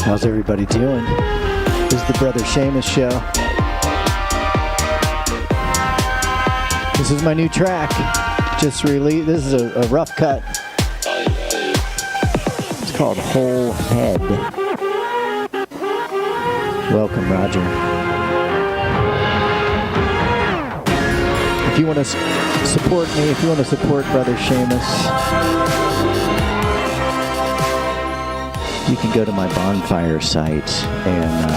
How's everybody doing? This is the Brother Seamus Show. This is my new track. Just released. This is a rough cut. It's called Whole Head. Welcome, Roger. If you want to support me, if you want to support Brother Seamus, you can go to my Bonfire site and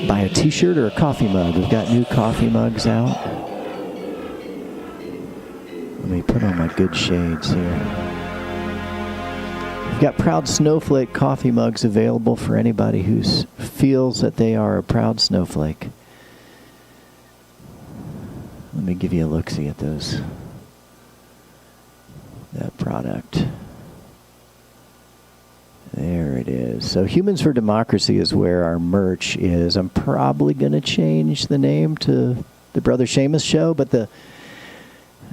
buy a t-shirt or a coffee mug. We've got new coffee mugs out. Let me put on my good shades here. We've got Proud Snowflake coffee mugs available for anybody who feels that they are a proud snowflake. Let me give you a look-see at that product. There it is. So Humans for Democracy is where our merch is. I'm probably going to change the name to the Brother Seamus Show, but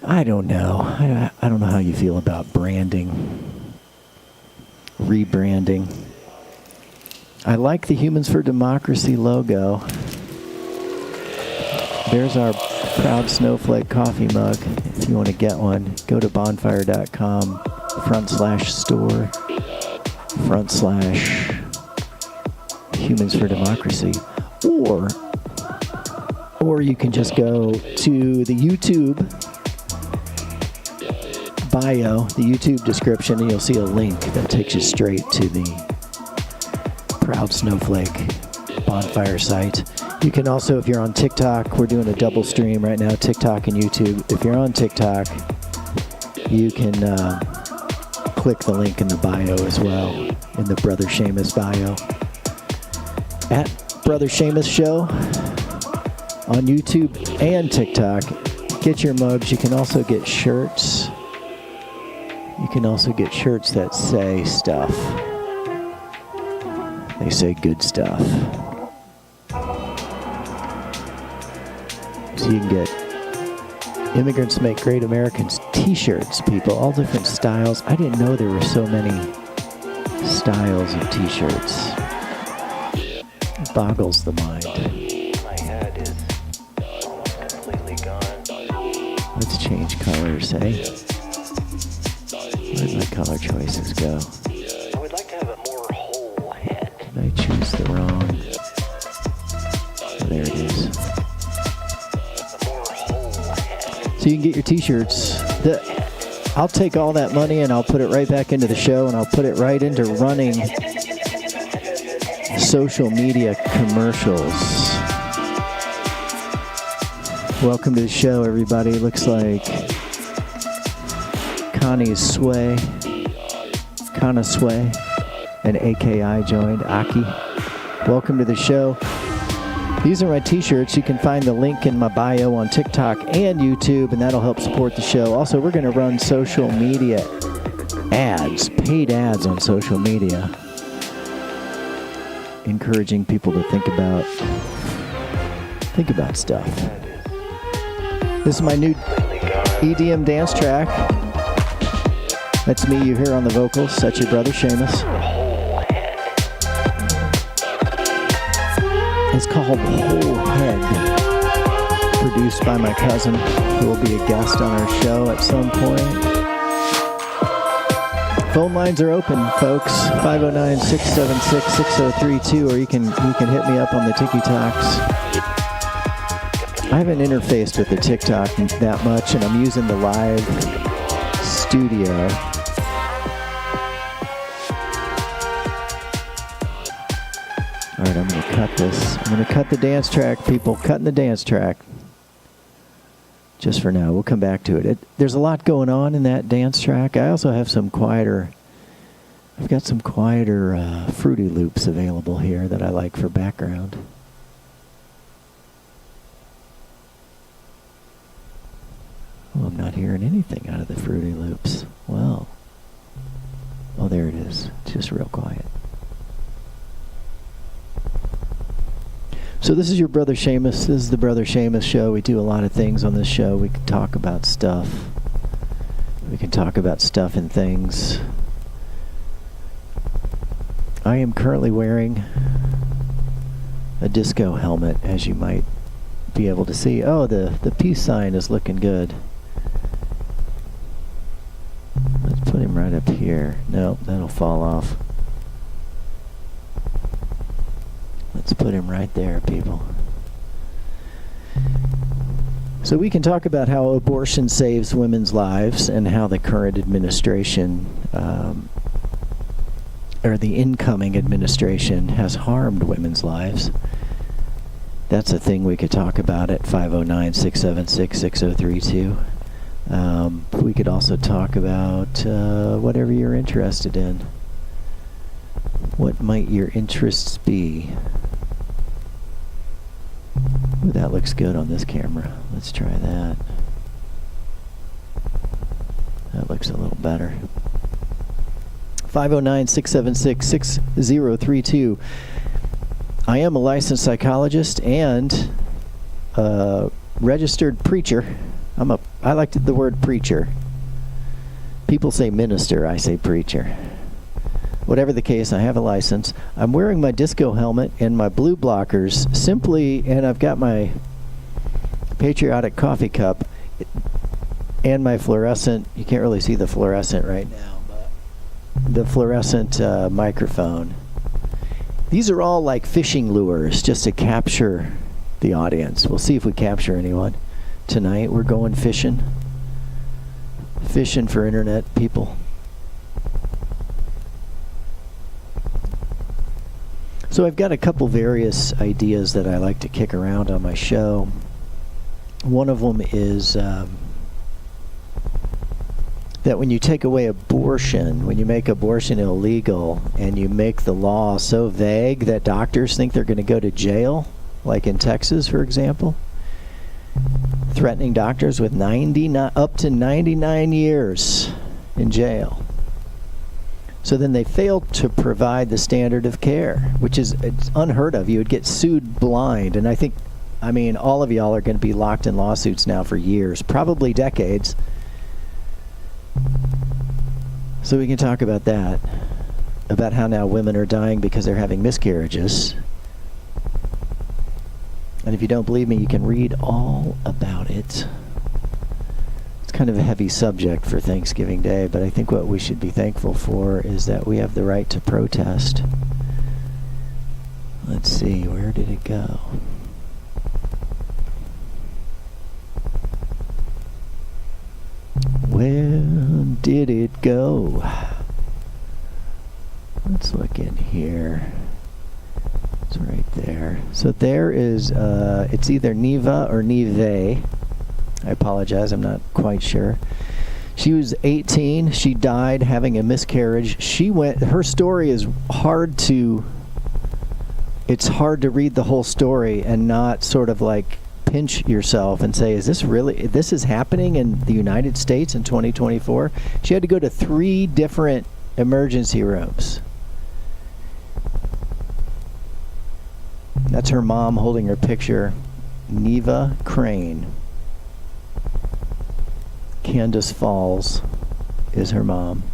I don't know. I don't know how you feel about branding, rebranding. I like the Humans for Democracy logo. There's our Proud Snowflake coffee mug. If you want to get one, go to bonfire.com/store. /Humans for Democracy, or you can just go to the YouTube bio, the YouTube description, and you'll see a link that takes you straight to the Proud Snowflake Bonfire site. You can also, if you're on TikTok, we're doing a double stream right now, TikTok and YouTube. If you're on TikTok, you can click the link in the bio as well, in the Brother Seamus bio. At Brother Seamus Show on YouTube and TikTok. Get your mugs. You can also get shirts. You can also get shirts that say stuff. They say good stuff. So you can get Immigrants Make Great Americans t-shirts, people, all different styles. I didn't know there were so many styles of t-shirts. It boggles the mind. My head is completely gone. Let's change colors, eh? Where'd my color choices go? I would like to have a more whole head. Did I choose the wrong? Oh, there it is. So you can get your t-shirts. I'll take all that money and I'll put it right back into the show, and I'll put it right into running social media commercials. Welcome to the show, everybody. Looks like Connie Sway and AKI joined. Aki. Welcome to the show. These are my t-shirts. You can find the link in my bio on TikTok and YouTube, and that'll help support the show. Also, we're going to run social media ads, paid ads on social media, encouraging people to think about stuff. This is my new EDM dance track. That's me, you hear on the vocals. That's your Brother Seamus. It's called Whole Head, produced by my cousin, who will be a guest on our show at some point. Phone lines are open, folks. 509-676-6032, or you can hit me up on the TikToks. I haven't interfaced with the TikTok that much, and I'm using the live studio. All right, I'm going to cut this. I'm going to cut the dance track, people. Cutting the dance track. Just for now. We'll come back to it. There's a lot going on in that dance track. I also have some quieter... I've got some quieter Fruity Loops available here that I like for background. Oh, I'm not hearing anything out of the Fruity Loops. Well. Oh, there it is. It's just real quiet. So this is your Brother Seamus. This is the Brother Seamus Show. We do a lot of things on this show. We can talk about stuff. We can talk about stuff and things. I am currently wearing a disco helmet, as you might be able to see. Oh, the peace sign is looking good. Let's put him right up here. No, that'll fall off. Let's put him right there, people. So we can talk about how abortion saves women's lives and how the current administration, or the incoming administration, has harmed women's lives. That's a thing we could talk about at 509-676-6032. We could also talk about whatever you're interested in. What might your interests be? Ooh, that looks good on this camera. Let's try that. That looks a little better. 509-676-6032. I am a licensed psychologist and a registered preacher. I like the word preacher. People say minister, I say preacher. Whatever the case, I have a license. I'm wearing my disco helmet and my blue blockers simply, and I've got my patriotic coffee cup and my fluorescent, you can't really see the fluorescent right now, but the fluorescent microphone. These are all like fishing lures just to capture the audience. We'll see if we capture anyone tonight. We're going fishing. Fishing for internet people. So I've got a couple various ideas that I like to kick around on my show. One of them is that when you take away abortion, when you make abortion illegal, and you make the law so vague that doctors think they're going to go to jail, like in Texas, for example, threatening doctors with up to 99 years in jail. So then they failed to provide the standard of care, which is it's unheard of. You would get sued blind. And I mean, all of y'all are going to be locked in lawsuits now for years, probably decades. So we can talk about that, about how now women are dying because they're having miscarriages. And if you don't believe me, you can read all about it. It's kind of a heavy subject for Thanksgiving Day, but I think what we should be thankful for is that we have the right to protest. Let's see, where did it go? Where did it go? Let's look in here. It's right there. So there is, it's either Neva or Neve. I apologize, I'm not quite sure. She was 18. She died having a miscarriage. Her story is it's hard to read the whole story and not sort of like pinch yourself and say, this is happening in the United States in 2024? She had to go to 3 different emergency rooms. That's her mom holding her picture. Neva Crane. Candace Falls is her mom.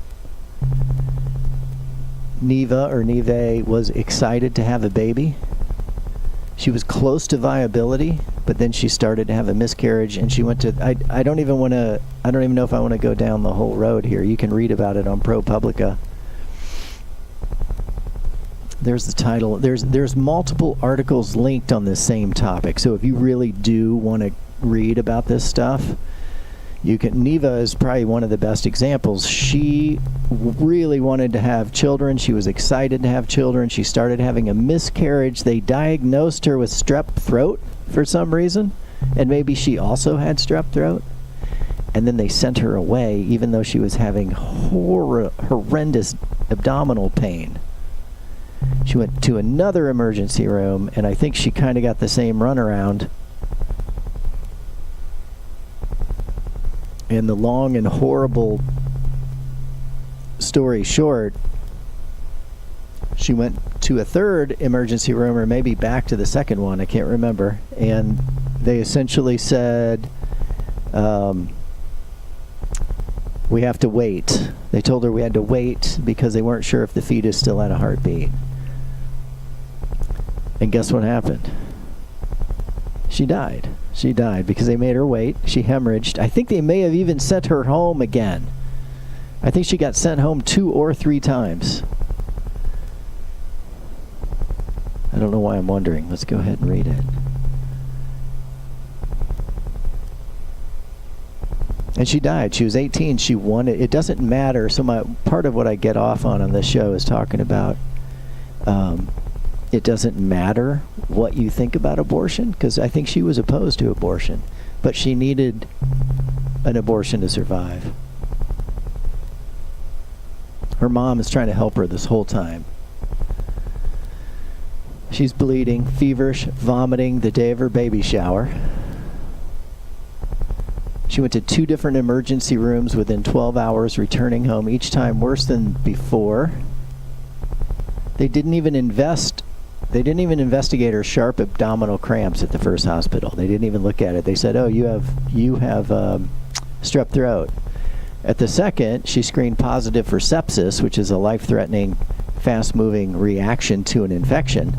Neva or Neve was excited to have a baby. She was close to viability, but then she started to have a miscarriage, and she went to I don't even know if I want to go down the whole road here. You can read about it on ProPublica. There's the title. There's multiple articles linked on this same topic. So if you really do want to read about this stuff, you can. Neva is probably one of the best examples. She really wanted to have children. She was excited to have children. She started having a miscarriage. They diagnosed her with strep throat for some reason, and maybe she also had strep throat. And then they sent her away, even though she was having horrendous abdominal pain. She went to another emergency room, and I think she kind of got the same runaround. And the long and horrible story short, she went to a third emergency room, or maybe back to the second one, I can't remember, and they essentially said, we have to wait. They told her we had to wait because they weren't sure if the fetus still had a heartbeat. And guess what happened? She died. She died because they made her wait. She hemorrhaged. I think they may have even sent her home again. I think she got sent home 2 or 3 times. I don't know why I'm wondering. Let's go ahead and read it. And she died. She was 18. She wanted. It doesn't matter. So part of what I get off on this show is talking about it doesn't matter what you think about abortion, because I think she was opposed to abortion, but she needed an abortion to survive. Her mom is trying to help her this whole time. She's bleeding, feverish, vomiting the day of her baby shower. She went to 2 different emergency rooms within 12 hours, returning home, each time worse than before. They didn't even investigate her sharp abdominal cramps at the first hospital. They didn't even look at it. They said, "Oh, you have strep throat." At the second, she screened positive for sepsis, which is a life-threatening, fast-moving reaction to an infection.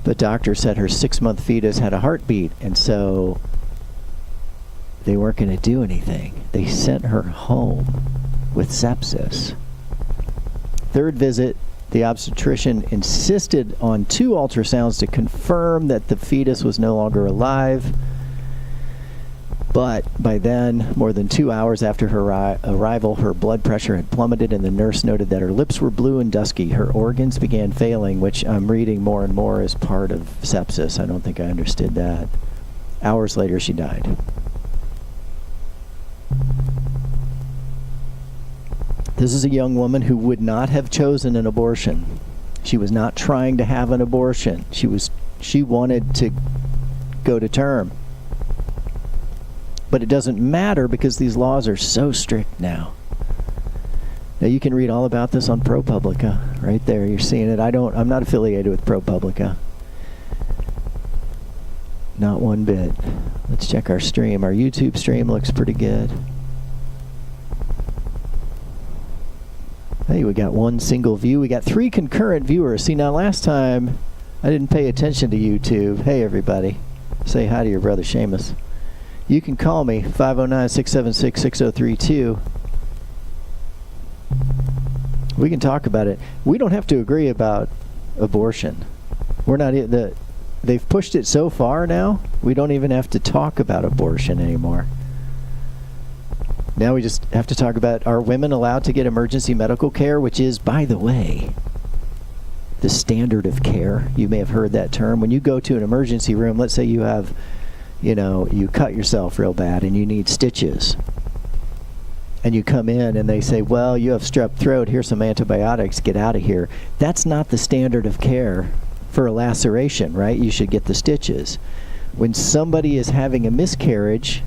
The doctor said her 6-month fetus had a heartbeat, and so they weren't going to do anything. They sent her home with sepsis. Third visit, the obstetrician insisted on 2 ultrasounds to confirm that the fetus was no longer alive. But by then, more than 2 hours after her arrival, her blood pressure had plummeted, and the nurse noted that her lips were blue and dusky. Her organs began failing, which I'm reading more and more as part of sepsis. I don't think I understood that. Hours later, she died. This is a young woman who would not have chosen an abortion. She was not trying to have an abortion. She wanted to go to term. But it doesn't matter because these laws are so strict now. Now you can read all about this on ProPublica. Right there, you're seeing it. I'm not affiliated with ProPublica. Not one bit. Let's check our stream. Our YouTube stream looks pretty good. Hey, we got 1 single view. We got 3 concurrent viewers. See, now last time I didn't pay attention to YouTube. Hey, everybody. Say hi to your brother Seamus. You can call me, 509-676-6032. We can talk about it. We don't have to agree about abortion. We're not. They've pushed it so far now, we don't even have to talk about abortion anymore. Now we just have to talk about, are women allowed to get emergency medical care, which is, by the way, the standard of care. You may have heard that term. When you go to an emergency room, let's say you have, you cut yourself real bad and you need stitches. And you come in and they say, well, you have strep throat, here's some antibiotics, get out of here. That's not the standard of care for a laceration, right? You should get the stitches. When somebody is having a miscarriage,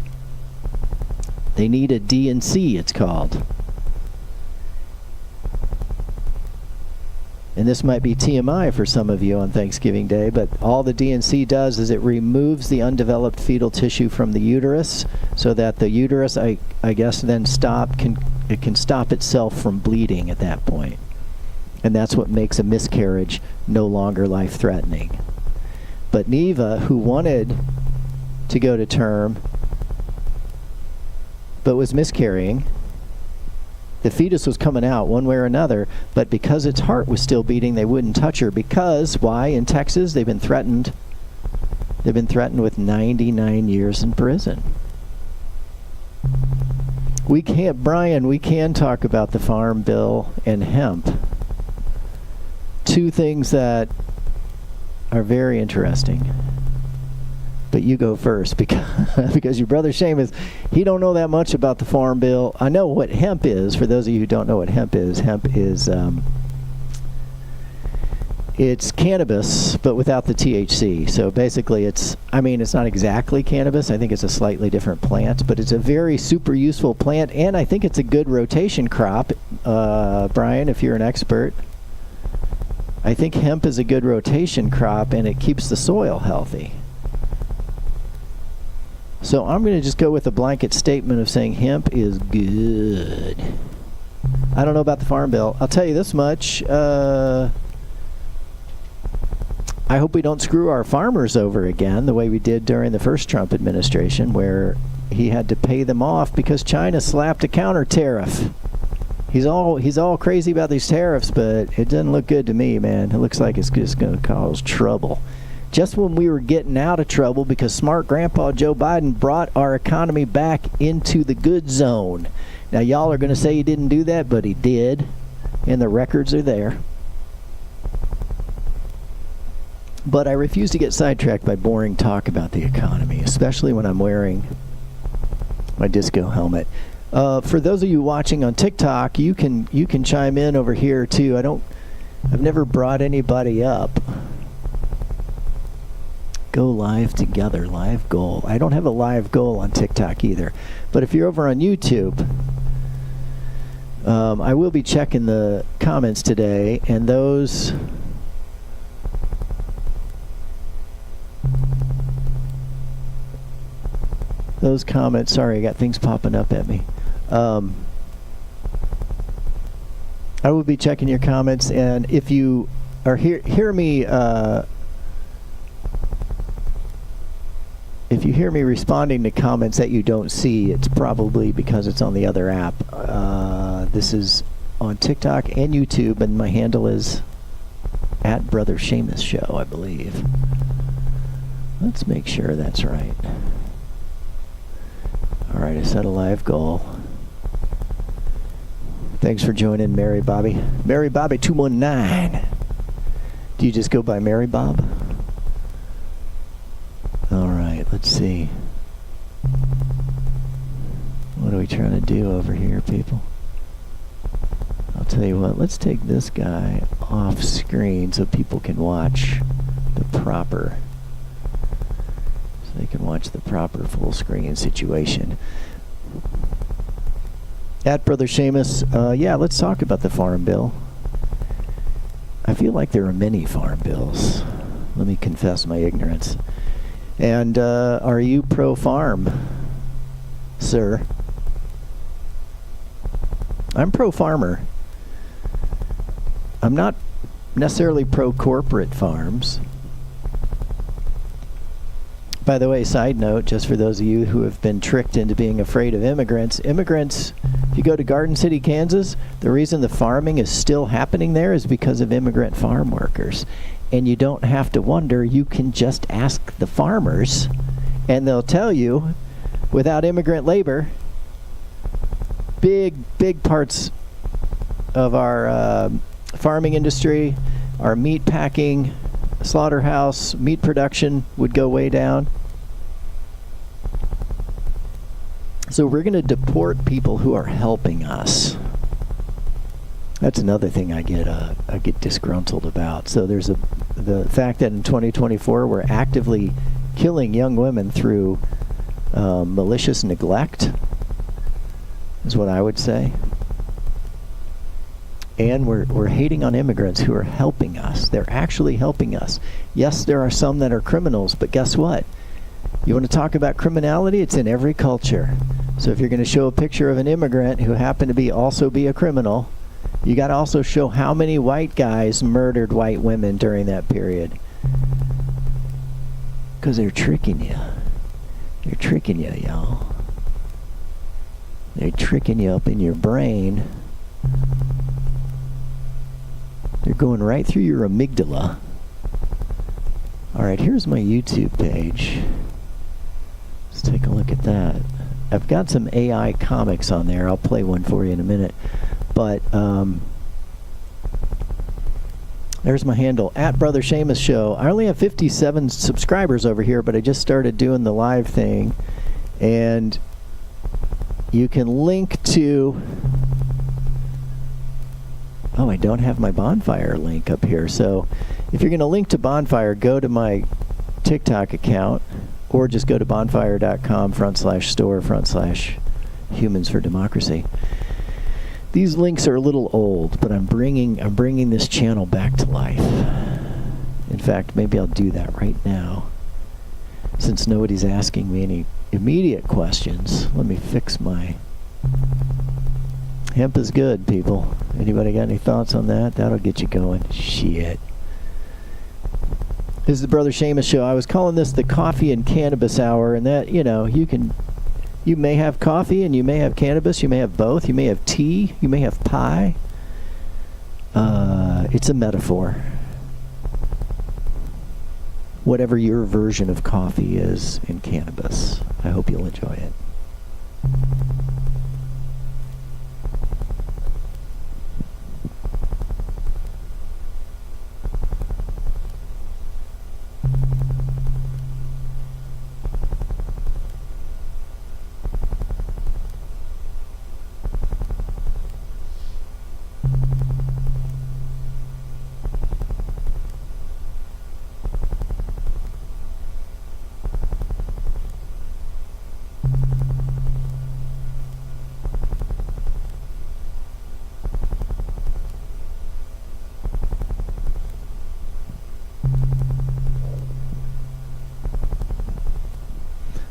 they need a D&C, it's called. And this might be TMI for some of you on Thanksgiving Day, but all the D&C does is it removes the undeveloped fetal tissue from the uterus so that the uterus, I guess, then it can stop itself from bleeding at that point. And that's what makes a miscarriage no longer life-threatening. But Neva, who wanted to go to term but was miscarrying, the fetus was coming out one way or another, but because its heart was still beating, they wouldn't touch her. Because, why? In Texas, they've been threatened. They've been threatened with 99 years in prison. We can talk about the Farm Bill and hemp. 2 things that are very interesting. But you go first because your brother Seamus, he don't know that much about the Farm Bill. I know what hemp is. For those of you who don't know what hemp is it's cannabis, but without the THC. So basically it's not exactly cannabis. I think it's a slightly different plant, but it's a very super useful plant, and I think it's a good rotation crop. Brian, if you're an expert, I think hemp is a good rotation crop, and it keeps the soil healthy. So I'm going to just go with a blanket statement of saying hemp is good. I don't know about the Farm Bill. I'll tell you this much. I hope we don't screw our farmers over again the way we did during the first Trump administration, where he had to pay them off because China slapped a counter tariff. He's all crazy about these tariffs, but it doesn't look good to me, man. It looks like it's just going to cause trouble. Just when we were getting out of trouble because smart grandpa Joe Biden brought our economy back into the good zone. Now, y'all are going to say he didn't do that, but he did, and the records are there. But I refuse to get sidetracked by boring talk about the economy, especially when I'm wearing my disco helmet. For those of you watching on TikTok, you can chime in over here too. I've never brought anybody up. Go live together, live goal. I don't have a live goal on TikTok either. But if you're over on YouTube, I will be checking the comments today, and those comments, sorry, I got things popping up at me. I will be checking your comments, and if you are hear me, if you hear me responding to comments that you don't see, it's probably because it's on the other app. This is on TikTok and YouTube, and my handle is at Brother Seamus Show, I believe. Let's make sure that's right. All right, I set a live goal. Thanks for joining, Mary Bobby. Mary Bobby 219. Do you just go by Mary Bob? All right, let's see. What are we trying to do over here, people? I'll tell you what, let's take this guy off screen so people can watch the proper, so they can watch the proper full screen situation. At Brother Seamus, yeah, let's talk about the farm bill. I feel like there are many farm bills. Let me confess my ignorance. And are you pro-farm, sir? I'm pro-farmer. I'm not necessarily pro-corporate farms. By the way, side note, just for those of you who have been tricked into being afraid of immigrants, if you go to Garden City, Kansas, the reason the farming is still happening there is because of immigrant farm workers. And you don't have to wonder, you can just ask the farmers, and they'll tell you, without immigrant labor, big parts of our farming industry, our meat packing, slaughterhouse, meat production would go way down. So we're going to deport people who are helping us. That's another thing I get disgruntled about. So there's the fact that in 2024 we're actively killing young women through malicious neglect is what I would say. And we're hating on immigrants who are helping us. They're actually helping us. Yes, there are some that are criminals, but guess what? You want to talk about criminality? It's in every culture. So if you're going to show a picture of an immigrant who happened to also be a criminal, you got to also show how many white guys murdered white women during that period. Because they're tricking you. They're tricking you, y'all. They're tricking you up in your brain. They're going right through your amygdala. Alright, here's my YouTube page. Let's take a look at that. I've got some AI comics on there. I'll play one for you in a minute. But, there's my handle, at Brother Seamus Show. I only have 57 subscribers over here, but I just started doing the live thing. And you can link to... Oh, I don't have my Bonfire link up here. So if you're going to link to Bonfire, go to my TikTok account, or just go to bonfire.com/store/humans for democracy. These links are a little old, but I'm bringing this channel back to life. In fact, maybe I'll do that right now. Since nobody's asking me any immediate questions, let me fix my... Hemp is good, people. Anybody got any thoughts on that? That'll get you going. Shit. This is the Brother Seamus Show. I was calling this the coffee and cannabis hour, and that, you may have coffee and you may have cannabis, you may have both, you may have tea, you may have pie. It's a metaphor. Whatever your version of coffee is in cannabis, I hope you'll enjoy it.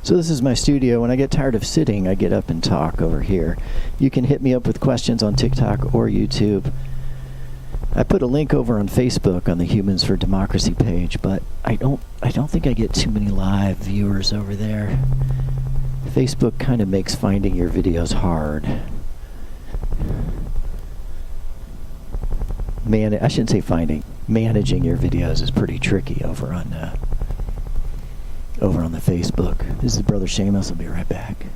So this is my studio. When I get tired of sitting, I get up and talk over here. You can hit me up with questions on TikTok or YouTube. I put a link over on Facebook on the Humans for Democracy page, but I don't think I get too many live viewers over there. Facebook kind of makes finding your videos hard. I shouldn't say finding. Managing your videos is pretty tricky over on the Facebook. This is Brother Seamus. I'll be right back.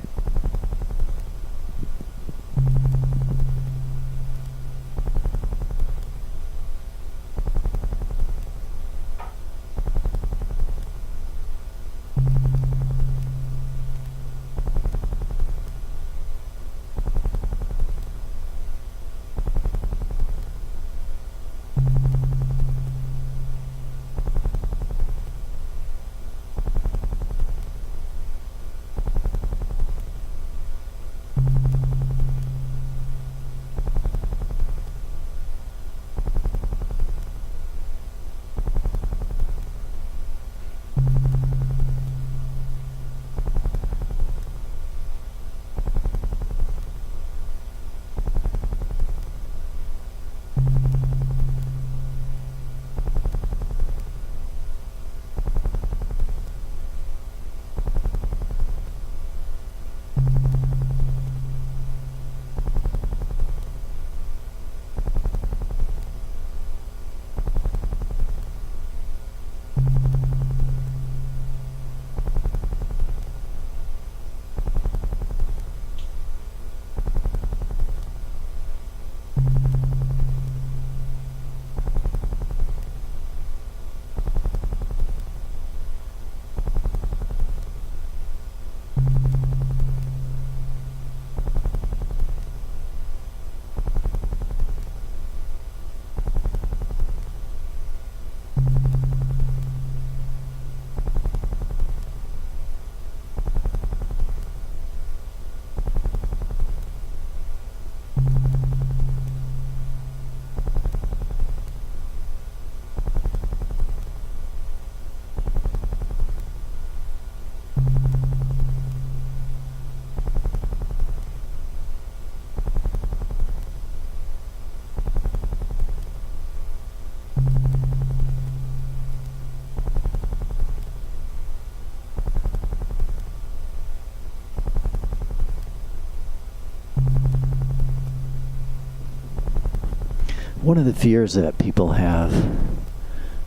One of the fears that people have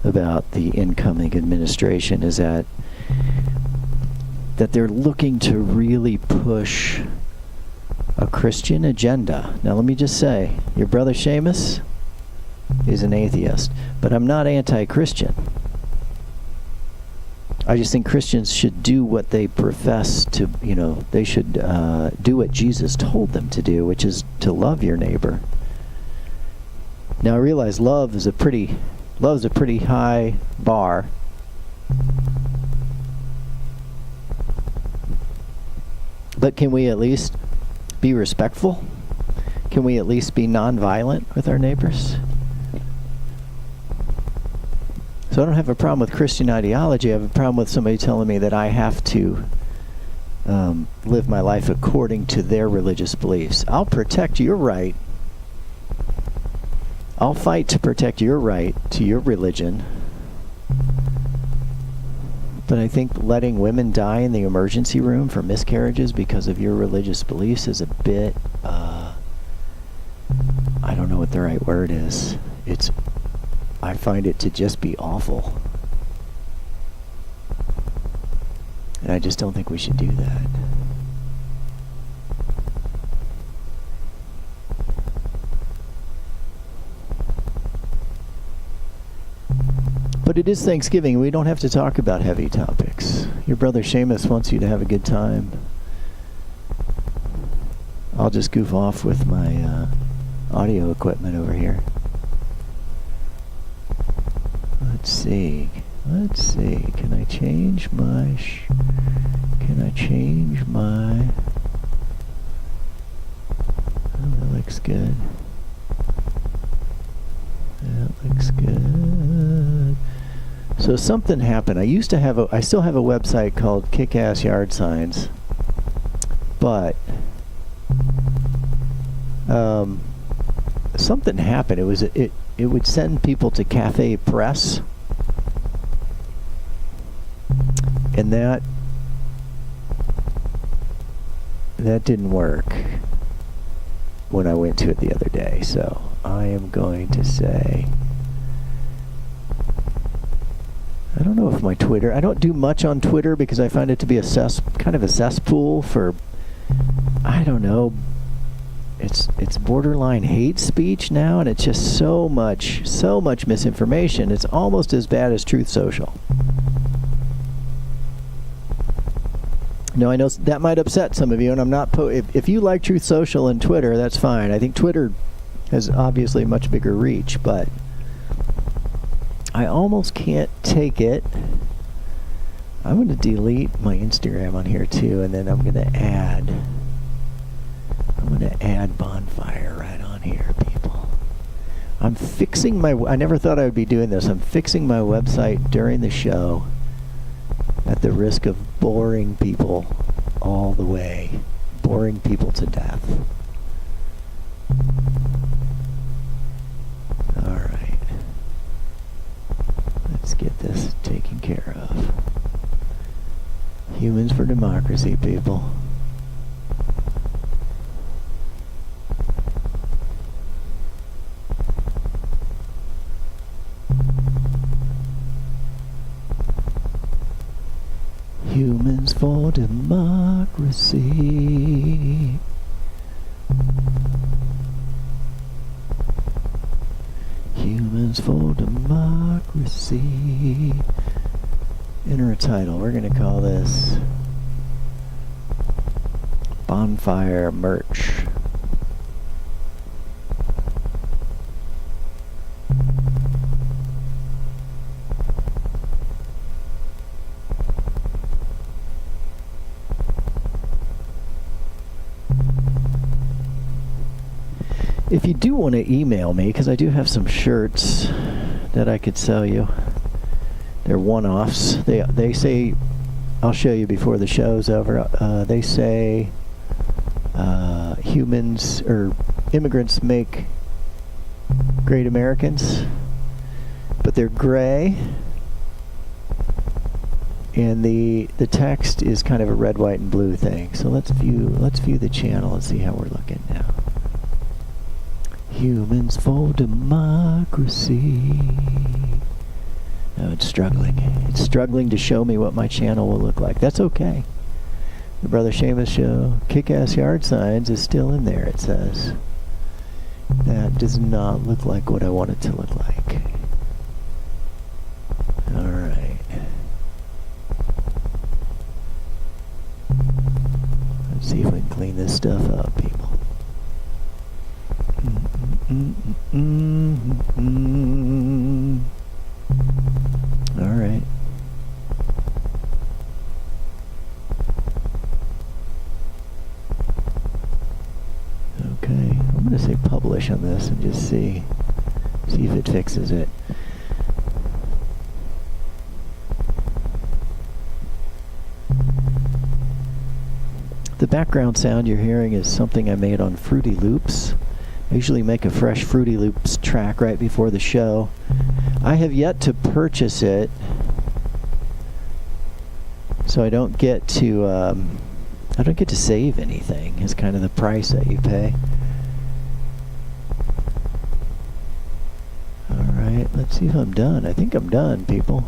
about the incoming administration is that they're looking to really push a Christian agenda. Now let me just say, your brother Seamus is an atheist, but I'm not anti-Christian. I just think Christians should do what they profess to, they should do what Jesus told them to do, which is to love your neighbor. Now I realize love is a pretty high bar. But can we at least be respectful? Can we at least be nonviolent with our neighbors? So I don't have a problem with Christian ideology. I have a problem with somebody telling me that I have to live my life according to their religious beliefs. I'll protect your right. I'll fight to protect your right to your religion. But I think letting women die in the emergency room for miscarriages because of your religious beliefs is a bit, I don't know what the right word is. I find it to just be awful. And I just don't think we should do that. But it is Thanksgiving. We don't have to talk about heavy topics. Your brother Seamus wants you to have a good time. I'll just goof off with my audio equipment over here. Let's see. Can I change my... Oh, that looks good. So something happened. I still have a website called Kick-Ass Yard Signs, but something happened. It would send people to Cafe Press, and that didn't work when I went to it the other day. So I am going to say, I don't know if my Twitter, I don't do much on Twitter because I find it to be kind of a cesspool for, I don't know, it's borderline hate speech now, and it's just so much misinformation. It's almost as bad as Truth Social. No, I know that might upset some of you, and I'm not if you like Truth Social and Twitter, that's fine. I think Twitter has obviously much bigger reach, but I almost can't take it. I'm going to delete my Instagram on here too, and then I'm going to add Bonfire right on here, people. I'm fixing I never thought I would be doing this. I'm fixing my website during the show at the risk of boring people all the way. Boring people to death. Alright. Let's get this taken care of. Humans for democracy, people. Humans for democracy. Humans for democracy. Enter a title. We're going to call this Bonfire Merch. If you do want to email me, because I do have some shirts that I could sell you. They're one-offs. They say, I'll show you before the show's over. They say humans or immigrants make great Americans, but they're gray, and the text is kind of a red, white, and blue thing. So let's view the channel and see how we're looking now. Humans for democracy. No, it's struggling. It's struggling to show me what my channel will look like. That's okay. The Brother Seamus Show, Kick-Ass Yard Signs is still in there, it says. That does not look like what I want it to look like. Alright. Let's see if we can clean this stuff up, people. Alright. Okay, I'm going to say publish on this and just see if it fixes it. The background sound you're hearing is something I made on Fruity Loops. I usually make a fresh Fruity Loops track right before the show. I have yet to purchase it, So I don't get to save anything. Is kind of the price that you pay. All right, let's see if I'm done. I think I'm done, people.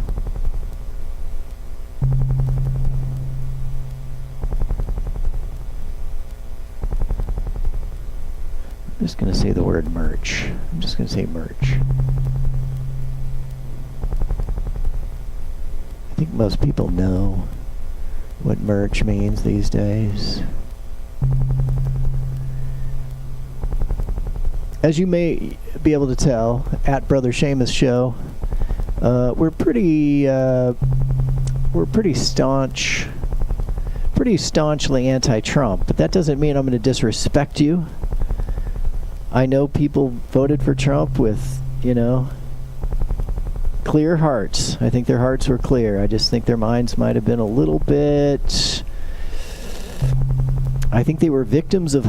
I'm just going to say the word merch. I'm just going to say merch. I think most people know what merch means these days. As you may be able to tell, at Brother Seamus Show, we're pretty staunchly anti-Trump, but that doesn't mean I'm going to disrespect you. I know people voted for Trump with, clear hearts. I think their hearts were clear. I just think their minds might have been a little bit... I think they were victims of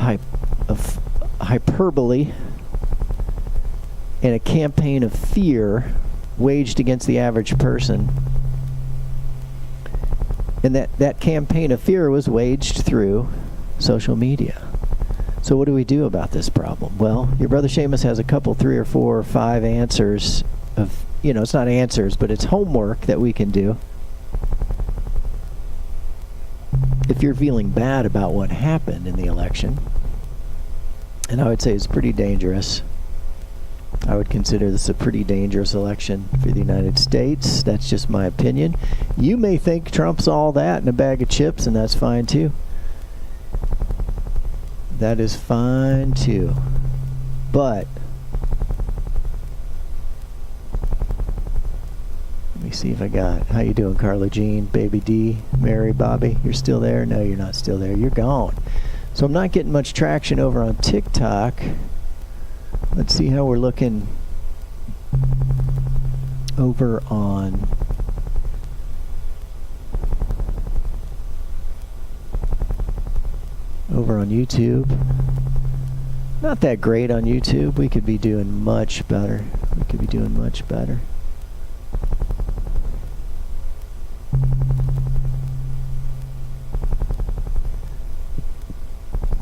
hyperbole and a campaign of fear waged against the average person. And that campaign of fear was waged through social media. So what do we do about this problem? Well, your brother Seamus has a couple, 3 or 4 or 5 answers of, it's not answers, but it's homework that we can do. If you're feeling bad about what happened in the election, and I would say it's pretty dangerous. I would consider this a pretty dangerous election for the United States. That's just my opinion. You may think Trump's all that in a bag of chips, and that's fine too. That is fine too. But let me see if I got... How you doing, Carla Jean, Baby D, Mary, Bobby? You're still there? No, you're not still there. You're gone. So I'm not getting much traction over on TikTok. Let's see how we're looking over on... YouTube. Not that great on YouTube. We could be doing much better.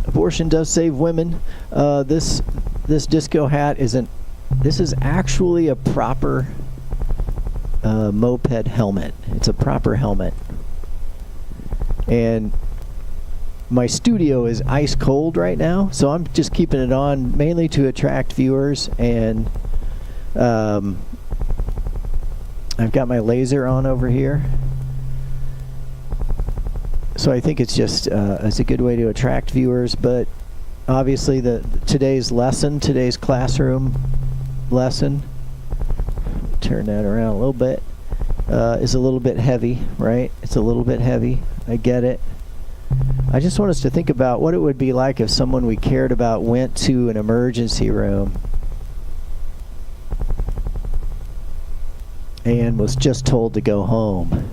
Abortion does save women. This disco hat isn't... This is actually a proper moped helmet. It's a proper helmet. And my studio is ice cold right now, so I'm just keeping it on mainly to attract viewers, and I've got my laser on over here. So I think it's just it's a good way to attract viewers, but obviously today's classroom lesson, turn that around a little bit, is a little bit heavy, right? It's a little bit heavy. I get it. I just want us to think about what it would be like if someone we cared about went to an emergency room and was just told to go home.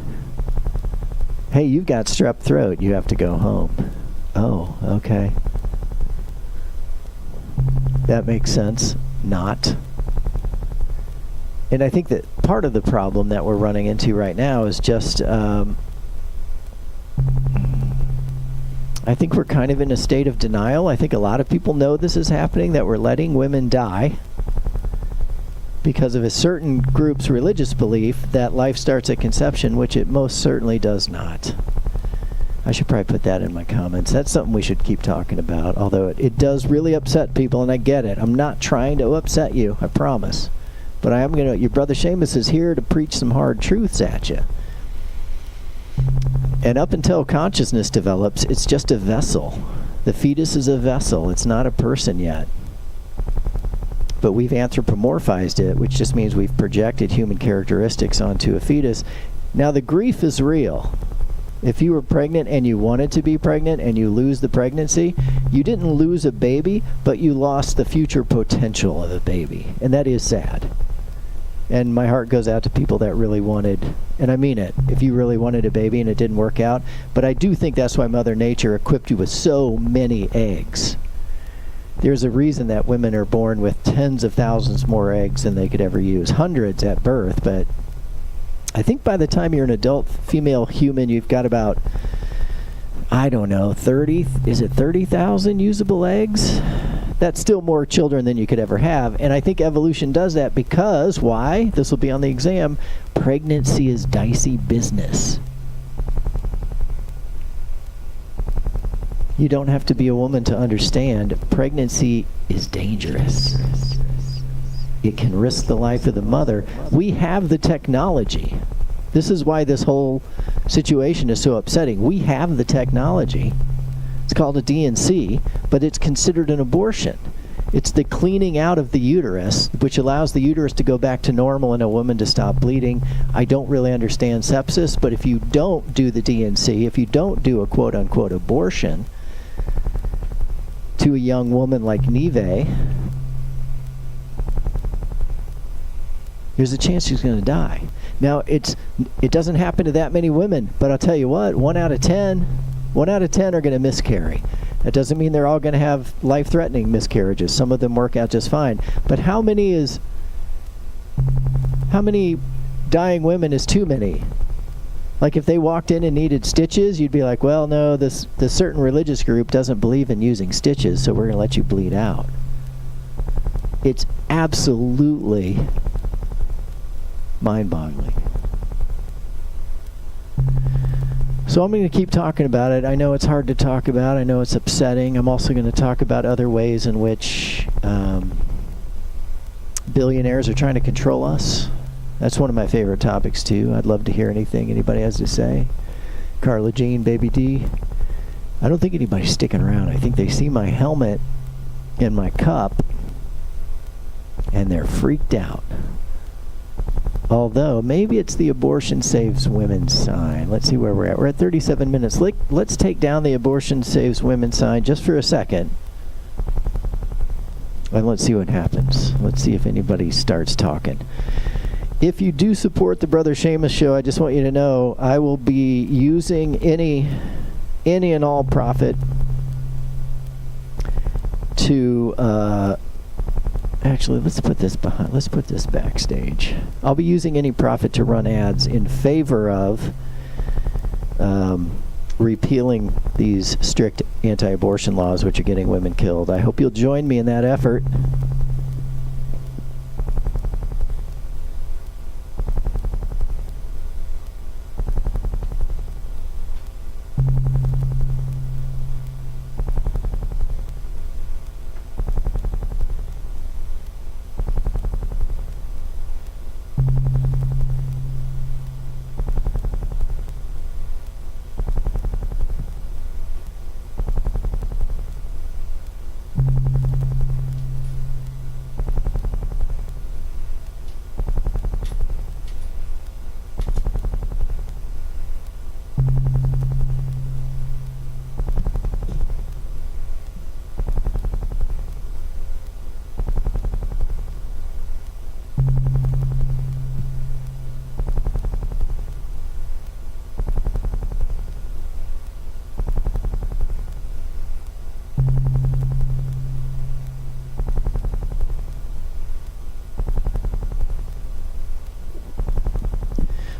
Hey, you've got strep throat. You have to go home. Oh, okay. That makes sense. Not. And I think that part of the problem that we're running into right now is just... I think we're kind of in a state of denial. I think a lot of people know this is happening, that we're letting women die because of a certain group's religious belief that life starts at conception, which it most certainly does not. I should probably put that in my comments. That's something we should keep talking about, although it does really upset people, and I get it. I'm not trying to upset you, I promise. But I am going to... Your brother Seamus is here to preach some hard truths at you. And up until consciousness develops, it's just a vessel. The fetus is a vessel. It's not a person yet. But we've anthropomorphized it, which just means we've projected human characteristics onto a fetus. Now, the grief is real. If you were pregnant and you wanted to be pregnant and you lose the pregnancy, you didn't lose a baby, but you lost the future potential of a baby. And that is sad. And my heart goes out to people that really wanted, and I mean it, if you really wanted a baby and it didn't work out. But I do think that's why Mother Nature equipped you with so many eggs. There's a reason that women are born with tens of thousands more eggs than they could ever use. Hundreds at birth, but I think by the time you're an adult female human, you've got about, I don't know, 30,000 usable eggs? That's still more children than you could ever have. And I think evolution does that because, why? This will be on the exam. Pregnancy is dicey business. You don't have to be a woman to understand pregnancy is dangerous. It can risk the life of the mother. We have the technology. This is why this whole situation is so upsetting. We have the technology. It's called a D&C, but it's considered an abortion. It's the cleaning out of the uterus, which allows the uterus to go back to normal and a woman to stop bleeding. I don't really understand sepsis, but if you don't do the D&C, if you don't do a quote-unquote abortion to a young woman like Neve, there's a chance she's going to die. Now, it doesn't happen to that many women, but I'll tell you what, 1 out of 10 are going to miscarry. That doesn't mean they're all going to have life-threatening miscarriages. Some of them work out just fine. But how many dying women is too many? Like if they walked in and needed stitches, you'd be like, well, no, this certain religious group doesn't believe in using stitches, so we're going to let you bleed out. It's absolutely mind-boggling. So I'm going to keep talking about it. I know it's hard to talk about. I know it's upsetting. I'm also going to talk about other ways in which billionaires are trying to control us. That's one of my favorite topics, too. I'd love to hear anything anybody has to say. Carla Jean, Baby D. I don't think anybody's sticking around. I think they see my helmet in my cup, and they're freaked out. Although, maybe it's the abortion saves women sign. Let's see where we're at. We're at 37 minutes. Let's take down the abortion saves women sign just for a second. And let's see what happens. Let's see if anybody starts talking. If you do support the Brother Seamus Show, I just want you to know I will be using any and all profit to... Actually, let's put this backstage. I'll be using any profit to run ads in favor of repealing these strict anti-abortion laws which are getting women killed. I hope you'll join me in that effort.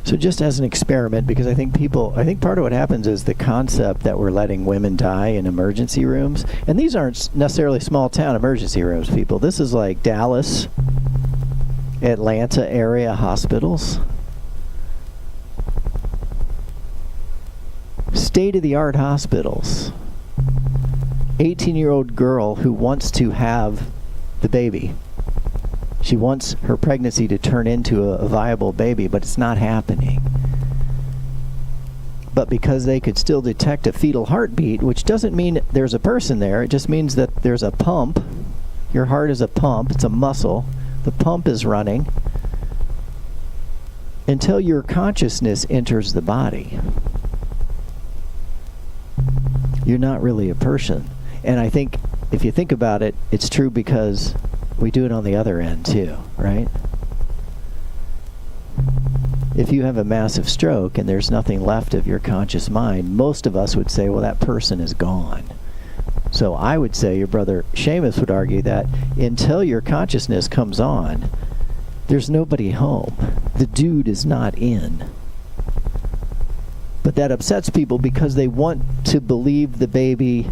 So just as an experiment, because I think part of what happens is the concept that we're letting women die in emergency rooms, and these aren't necessarily small town emergency rooms, people. This is like Dallas, Atlanta area hospitals. State-of-the-art hospitals. 18-year-old girl who wants to have the baby. She wants her pregnancy to turn into a viable baby, but it's not happening. But because they could still detect a fetal heartbeat, which doesn't mean there's a person there, it just means that there's a pump. Your heart is a pump, it's a muscle. The pump is running until your consciousness enters the body. You're not really a person. And I think, if you think about it, it's true because we do it on the other end too, right? If you have a massive stroke and there's nothing left of your conscious mind, most of us would say, well, that person is gone. So I would say, your brother Seamus would argue that until your consciousness comes on, there's nobody home. The dude is not in. But that upsets people because they want to believe the baby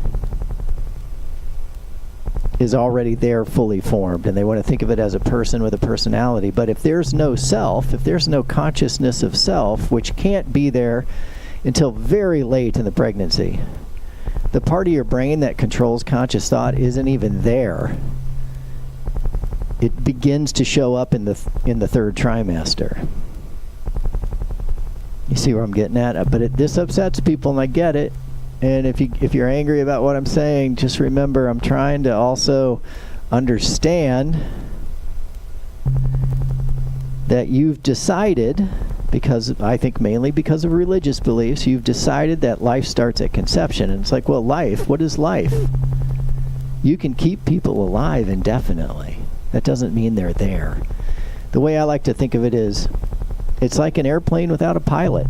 is already there fully formed, and they want to think of it as a person with a personality. But if there's no self, if there's no consciousness of self, which can't be there until very late in the pregnancy, the part of your brain that controls conscious thought isn't even there. It begins to show up in the third trimester. You see where I'm getting at? But this upsets people, and I get it. And if you're angry about what I'm saying, just remember I'm trying to also understand that you've decided, because I think mainly because of religious beliefs, you've decided that life starts at conception. And it's like, well, life, what is life? You can keep people alive indefinitely. That doesn't mean they're there. The way I like to think of it is, it's like an airplane without a pilot.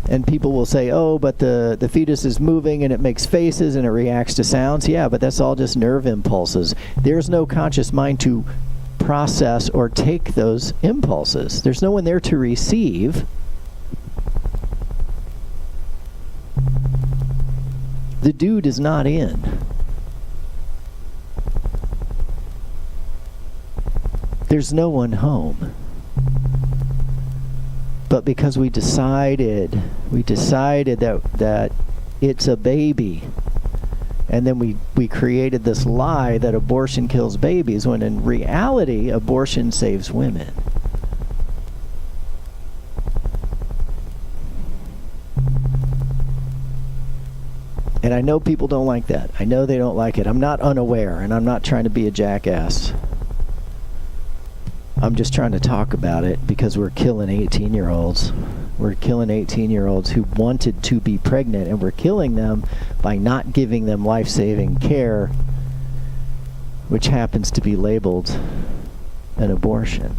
And people will say, oh, but the fetus is moving and it makes faces and it reacts to sounds. Yeah, but that's all just nerve impulses. There's no conscious mind to process or take those impulses. There's no one there to receive. The dude is not in. There's no one home. But because we decided that it's a baby, and then we created this lie that abortion kills babies, when in reality abortion saves women. And I know people don't like that. I know they don't like it. I'm not unaware, and I'm not trying to be a jackass. I'm just trying to talk about it because we're killing 18-year-olds. We're killing 18-year-olds who wanted to be pregnant, and we're killing them by not giving them life-saving care, which happens to be labeled an abortion.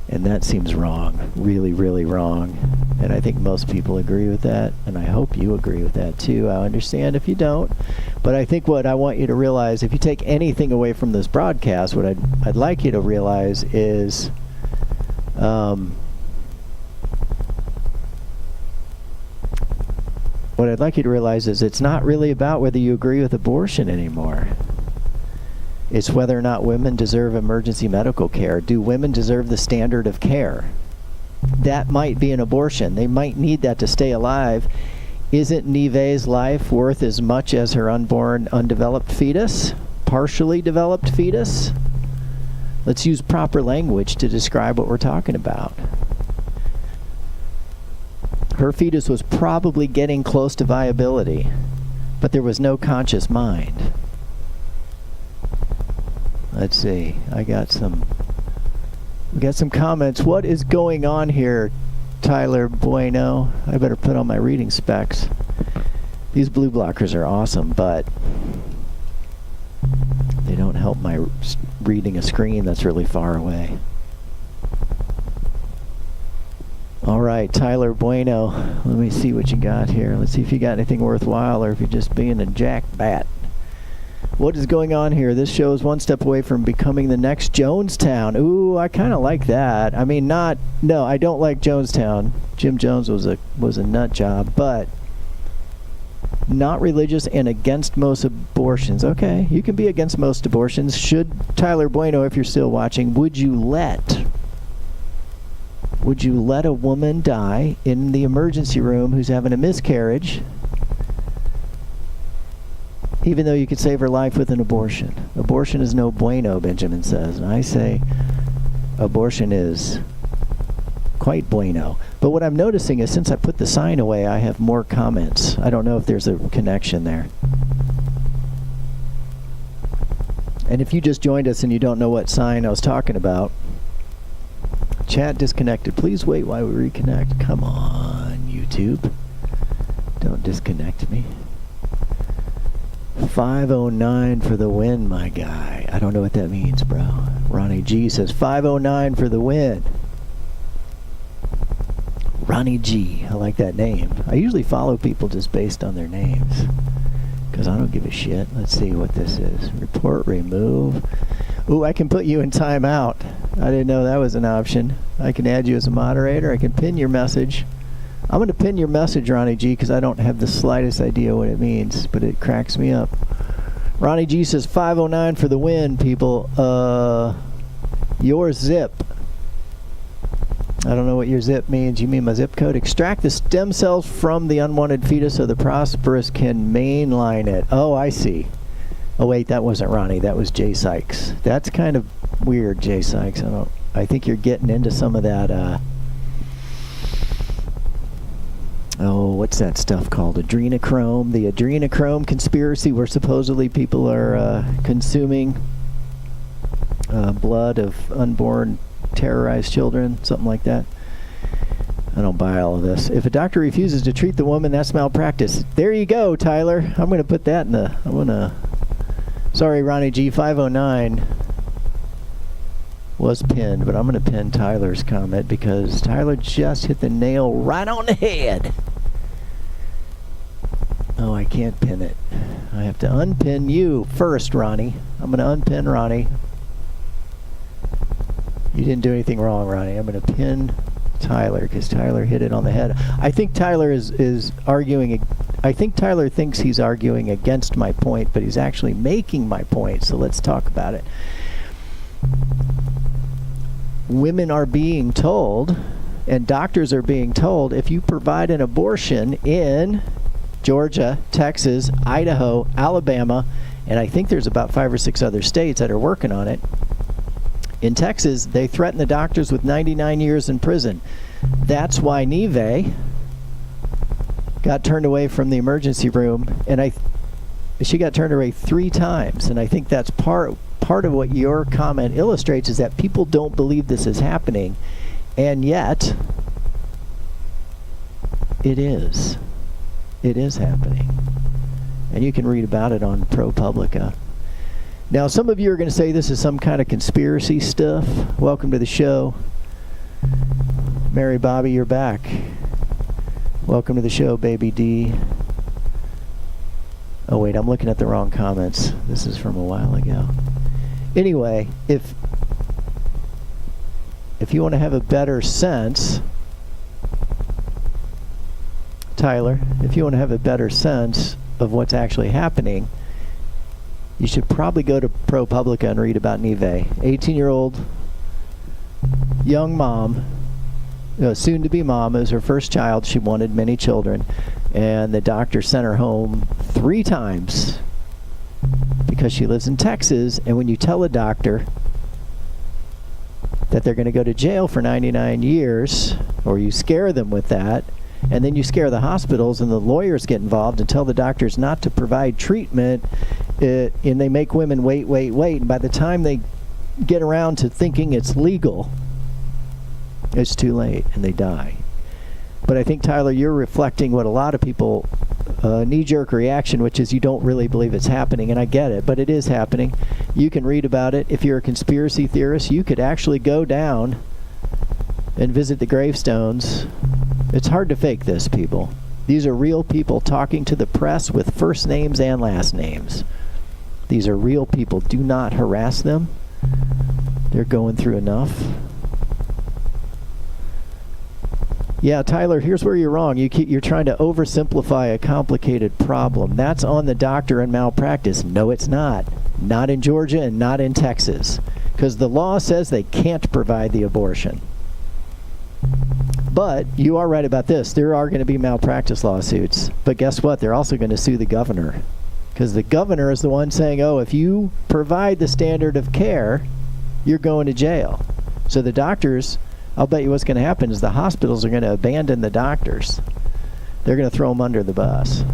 And that seems wrong, really, really wrong. And I think most people agree with that, and I hope you agree with that too. I understand if you don't. But I think what I want you to realize, if you take anything away from this broadcast, what I'd like you to realize is it's not really about whether you agree with abortion anymore. It's whether or not women deserve emergency medical care. Do women deserve the standard of care? That might be an abortion. They might need that to stay alive. Isn't Nive's life worth as much as her unborn, undeveloped fetus? Partially developed fetus? Let's use proper language to describe what we're talking about. Her fetus was probably getting close to viability, but there was no conscious mind. Let's see. We got some comments. What is going on here, Tyler Bueno? I better put on my reading specs. These blue blockers are awesome, but they don't help my reading a screen that's really far away. All right, Tyler Bueno. Let me see what you got here. Let's see if you got anything worthwhile or if you're just being a jackbat. What is going on here? This show is one step away from becoming the next Jonestown. Ooh, I kind of like that. I mean, no, I don't like Jonestown. Jim Jones was a nut job, but not religious and against most abortions. Okay, you can be against most abortions. Should, Tyler Bueno, if you're still watching, would you let a woman die in the emergency room who's having a miscarriage, even though you could save her life with an abortion? Abortion is no bueno, Benjamin says. And I say abortion is quite bueno. But what I'm noticing is since I put the sign away, I have more comments. I don't know if there's a connection there. And if you just joined us and you don't know what sign I was talking about, chat disconnected. Please wait while we reconnect. Come on, YouTube. Don't disconnect me. 509 for the win, my guy. I don't know what that means, bro. Ronnie G says 509 for the win. Ronnie G. I like that name. I usually follow people just based on their names because I don't give a shit. Let's see what this is. Report, remove. Ooh, I can put you in timeout. I didn't know that was an option. I can add you as a moderator. I can pin your message. I'm going to pin your message, Ronnie G, because I don't have the slightest idea what it means, but it cracks me up. Ronnie G says 509 for the win, people. Your zip. I don't know what your zip means. You mean my zip code? Extract the stem cells from the unwanted fetus so the prosperous can mainline it. Oh, I see. Oh, wait, that wasn't Ronnie. That was Jay Sykes. That's kind of weird, Jay Sykes. I think you're getting into some of that, what's that stuff called? Adrenochrome. The adrenochrome conspiracy where supposedly people are consuming blood of unborn terrorized children, something like that. I don't buy all of this. If a doctor refuses to treat the woman, that's malpractice. There you go, Tyler. I'm going to put that in the... Sorry, Ronnie G. 509 was pinned, but I'm going to pin Tyler's comment because Tyler just hit the nail right on the head. Oh, I can't pin it. I have to unpin you first, Ronnie. I'm going to unpin Ronnie. You didn't do anything wrong, Ronnie. I'm going to pin Tyler because Tyler hit it on the head. I think Tyler is arguing. I think Tyler thinks he's arguing against my point, but he's actually making my point. So let's talk about it. Women are being told, and doctors are being told, if you provide an abortion in Georgia, Texas, Idaho, Alabama, and I think there's about 5 or 6 other states that are working on it. In Texas, they threaten the doctors with 99 years in prison. That's why Neve got turned away from the emergency room, and she got turned away 3 times. And I think that's part of what your comment illustrates is that people don't believe this is happening, and yet it is. It is happening, and you can read about it on ProPublica. Now, some of you are going to say this is some kind of conspiracy stuff. Welcome to the show. Mary Bobby, you're back. Welcome to the show, Baby D. Oh, wait, I'm looking at the wrong comments. This is from a while ago. Anyway, if you want to have a better sense, Tyler, if you want to have a better sense of what's actually happening, you should probably go to ProPublica and read about Neve. 18-year-old young mom, soon-to-be mom. It was her first child. She wanted many children. And the doctor sent her home 3 times because she lives in Texas. And when you tell a doctor that they're going to go to jail for 99 years, or you scare them with that, and then you scare the hospitals and the lawyers get involved and tell the doctors not to provide treatment, and they make women wait. And by the time they get around to thinking it's legal, it's too late and they die. But I think, Tyler, you're reflecting what a lot of people, knee-jerk reaction, which is you don't really believe it's happening, and I get it, but it is happening. You can read about it. If you're a conspiracy theorist, you could actually go down and visit the gravestones. It's hard to fake this, people. These are real people talking to the press with first names and last names. These are real people. Do not harass them. They're going through enough. Yeah, Tyler, here's where you're wrong. You're trying to oversimplify a complicated problem. That's on the doctor and malpractice. No, it's not. Not in Georgia and not in Texas. Because the law says they can't provide the abortion. But you are right about this. There are going to be malpractice lawsuits. But guess what? They're also going to sue the governor. Because the governor is the one saying, oh, if you provide the standard of care, you're going to jail. So the doctors, I'll bet you what's going to happen is the hospitals are going to abandon the doctors. They're going to throw them under the bus.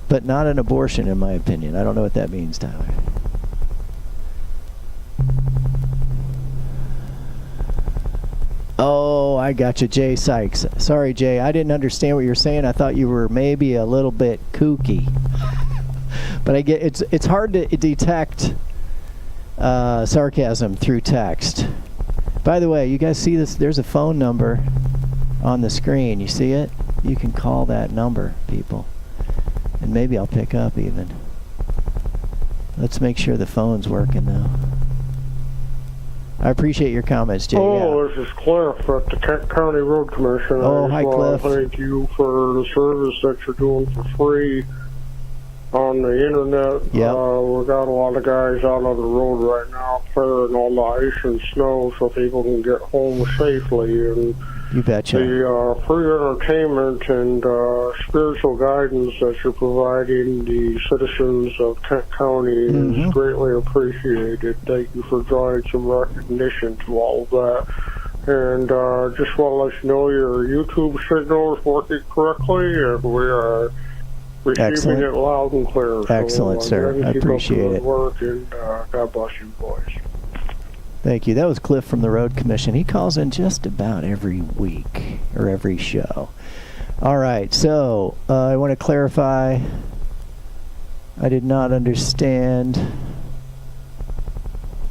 But not an abortion, in my opinion. I don't know what that means, Tyler. Oh, I got you, Jay Sykes. Sorry, Jay. I didn't understand what you were saying. I thought you were maybe a little bit kooky. But I get it's hard to detect sarcasm through text. By the way, you guys see this? There's a phone number on the screen. You see it? You can call that number, people. And maybe I'll pick up even. Let's make sure the phone's working, though. I appreciate your comments, Jay. Oh, this is Cliff at the Kent County Road Commission. Oh, hi, Cliff. Thank you for the service that you're doing for free on the internet. Yep. We got a lot of guys out on the road right now clearing all the ice and snow so people can get home safely. And You betcha. the free entertainment and spiritual guidance that you're providing the citizens of Kent County is greatly appreciated. Thank you for drawing some recognition to all of that. And just want to let you know your YouTube signal is working correctly, and we are receiving it loud and clear. Excellent, sir. I appreciate it. Work, and God bless you, boys. Thank you. That was Cliff from the Road Commission. He calls in just about every week or every show. All right, so I want to clarify. I did not understand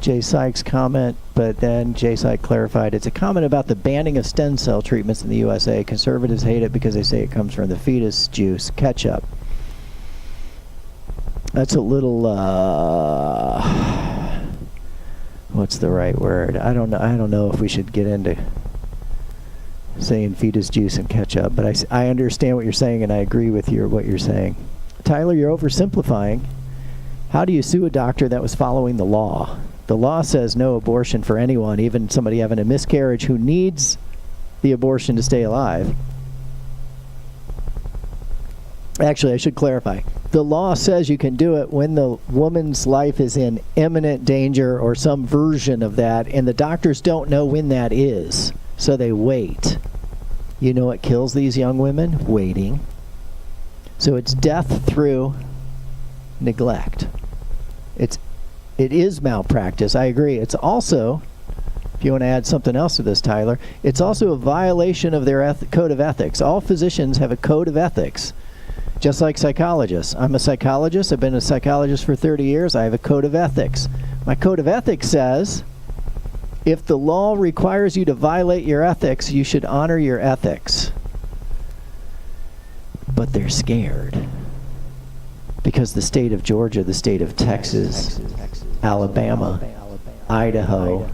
Jay Sykes' comment, but then Jay Sykes clarified it's a comment about the banning of stem cell treatments in the USA. Conservatives hate it because they say it comes from the fetus juice ketchup. That's a little what's the right word? I don't know if we should get into saying fetus juice and ketchup, but I understand what you're saying, and I agree with what you're saying. Tyler, you're oversimplifying. How do you sue a doctor that was following the law? The law says no abortion for anyone, even somebody having a miscarriage who needs the abortion to stay alive. Actually, I should clarify. The law says you can do it when the woman's life is in imminent danger or some version of that, and the doctors don't know when that is, so they wait. You know what kills these young women? Waiting. So it's death through neglect. It is malpractice. I agree. It's also, if you want to add something else to this, Tyler, it's also a violation of their code of ethics. All physicians have a code of ethics. Just like psychologists. I'm a psychologist. I've been a psychologist for 30 years. I have a code of ethics. My code of ethics says if the law requires you to violate your ethics, you should honor your ethics. But they're scared. Because the state of Georgia, the state of Texas, Alabama, Idaho,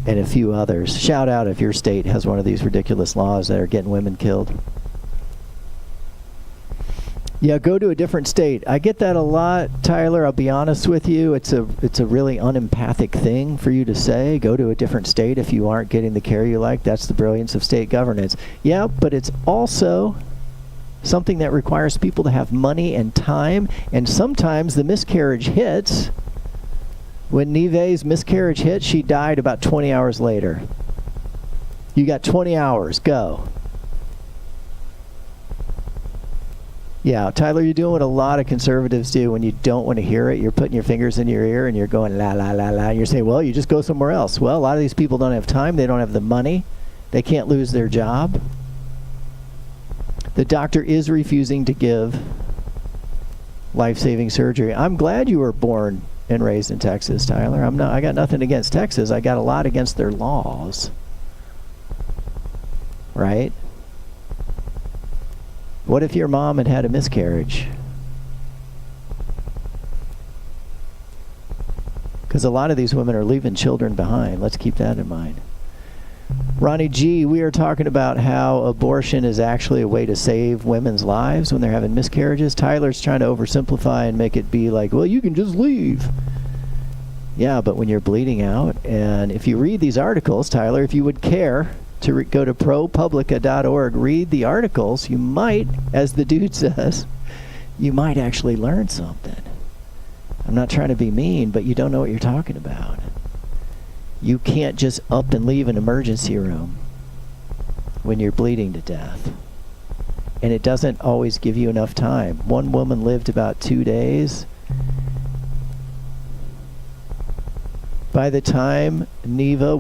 and a few others. Shout out if your state has one of these ridiculous laws that are getting women killed. Yeah, go to a different state. I get that a lot, Tyler. I'll be honest with you. It's a really unempathic thing for you to say. Go to a different state if you aren't getting the care you like. That's the brilliance of state governance. Yeah, but it's also something that requires people to have money and time. And sometimes the miscarriage hits. When Neve's miscarriage hit, she died about 20 hours later. You got 20 hours. Go. Yeah, Tyler, you're doing what a lot of conservatives do when you don't want to hear it. You're putting your fingers in your ear and you're going la, la, la, la. And you're saying, well, you just go somewhere else. Well, a lot of these people don't have time. They don't have the money. They can't lose their job. The doctor is refusing to give life-saving surgery. I'm glad you were born and raised in Texas, Tyler. I got nothing against Texas. I got a lot against their laws. Right? What if your mom had a miscarriage? Because a lot of these women are leaving children behind. Let's keep that in mind. Ronnie G., we are talking about how abortion is actually a way to save women's lives when they're having miscarriages. Tyler's trying to oversimplify and make it be like, well, you can just leave. Yeah, but when you're bleeding out, and if you read these articles, Tyler, if you would care to go to ProPublica.org, read the articles, you might, as the dude says, you might actually learn something. I'm not trying to be mean, but you don't know what you're talking about. You can't just up and leave an emergency room when you're bleeding to death. And it doesn't always give you enough time. One woman lived about 2 days. By the time Neva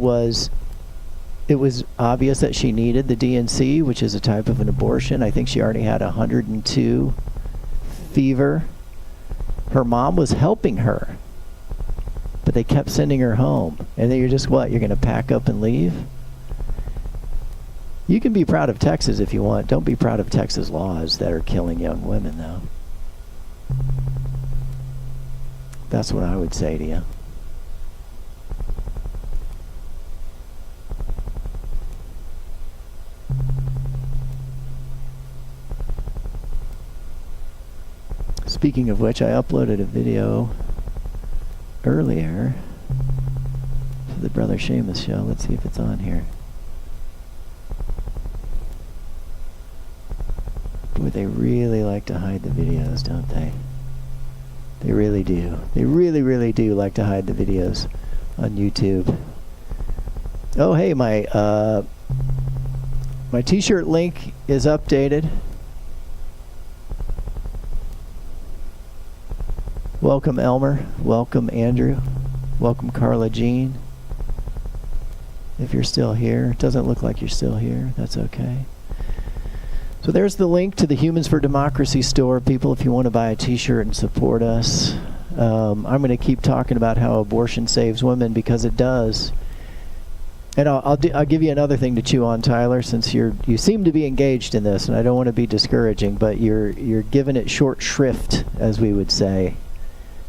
it was obvious that she needed the DNC, which is a type of an abortion. I think she already had 102 fever. Her mom was helping her, but they kept sending her home. And then you're just what? You're going to pack up and leave? You can be proud of Texas if you want. Don't be proud of Texas laws that are killing young women, though. That's what I would say to you. Speaking of which, I uploaded a video earlier to the Brother Seamus Show. Let's see if it's on here. Boy, they really like to hide the videos, don't they? They really do. They really, really do like to hide the videos on YouTube. Oh, hey, my t-shirt link is updated. Welcome, Elmer. Welcome, Andrew. Welcome, Carla Jean. If you're still here. It doesn't look like you're still here. That's okay. So there's the link to the Humans for Democracy store, people, if you want to buy a t-shirt and support us. I'm going to keep talking about how abortion saves women, because it does. And I'll give you another thing to chew on, Tyler, since you seem to be engaged in this, and I don't want to be discouraging, but you're giving it short shrift, as we would say.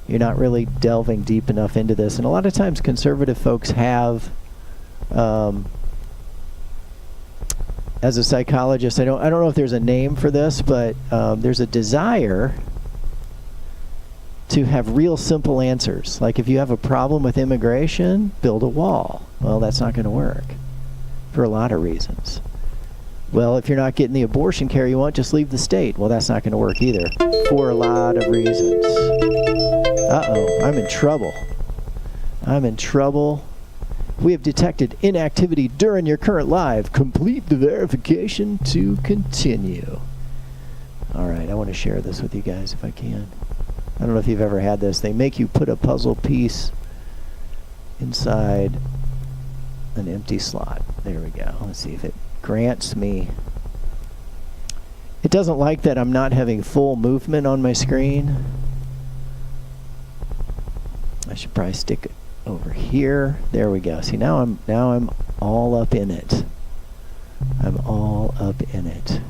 You're not really delving deep enough into this. And a lot of times conservative folks have, as a psychologist, I don't know if there's a name for this, but there's a desire to have real simple answers. Like if you have a problem with immigration, build a wall. Well, that's not going to work for a lot of reasons. Well, if you're not getting the abortion care you want, just leave the state. Well, that's not going to work either for a lot of reasons. Uh-oh, I'm in trouble. I'm in trouble. We have detected inactivity during your current live. Complete the verification to continue. All right, I want to share this with you guys if I can. I don't know if you've ever had this. They make you put a puzzle piece inside an empty slot. There we go. Let's see if it grants me. It doesn't like that I'm not having full movement on my screen. I should probably stick it over here. There we go. See, now I'm all up in it. I'm all up in it.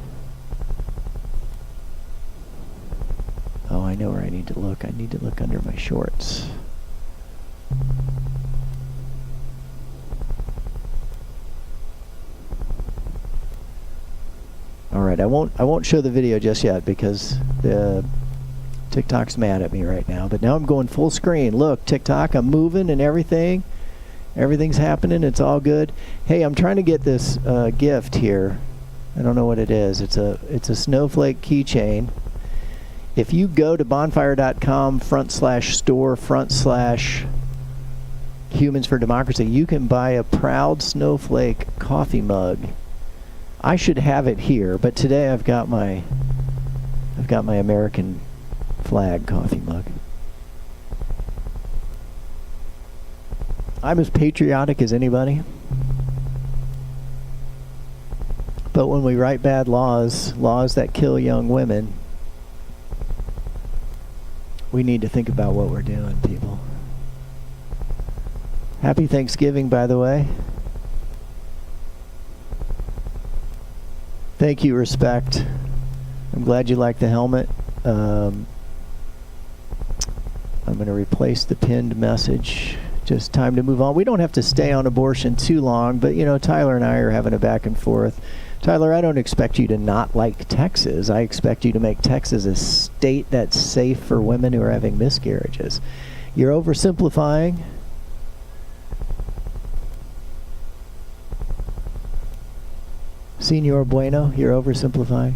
Oh, I know where I need to look. I need to look under my shorts. All right, I won't show the video just yet because the TikTok's mad at me right now. But now I'm going full screen. Look, TikTok, I'm moving and everything. Everything's happening. It's all good. Hey, I'm trying to get this gift here. I don't know what it is. It's a snowflake keychain. If you go to bonfire.com/store/Humans for Democracy, you can buy a proud snowflake coffee mug. I should have it here, but today I've got my American flag coffee mug. I'm as patriotic as anybody. But when we write bad laws that kill young women, we need to think about what we're doing, people. Happy Thanksgiving, by the way. Thank you, Respect. I'm glad you like the helmet. I'm going to replace the pinned message. Just time to move on. We don't have to stay on abortion too long, but, you know, Tyler and I are having a back and forth. Tyler, I don't expect you to not like Texas. I expect you to make Texas a state that's safe for women who are having miscarriages. You're oversimplifying. Senor Bueno, you're oversimplifying.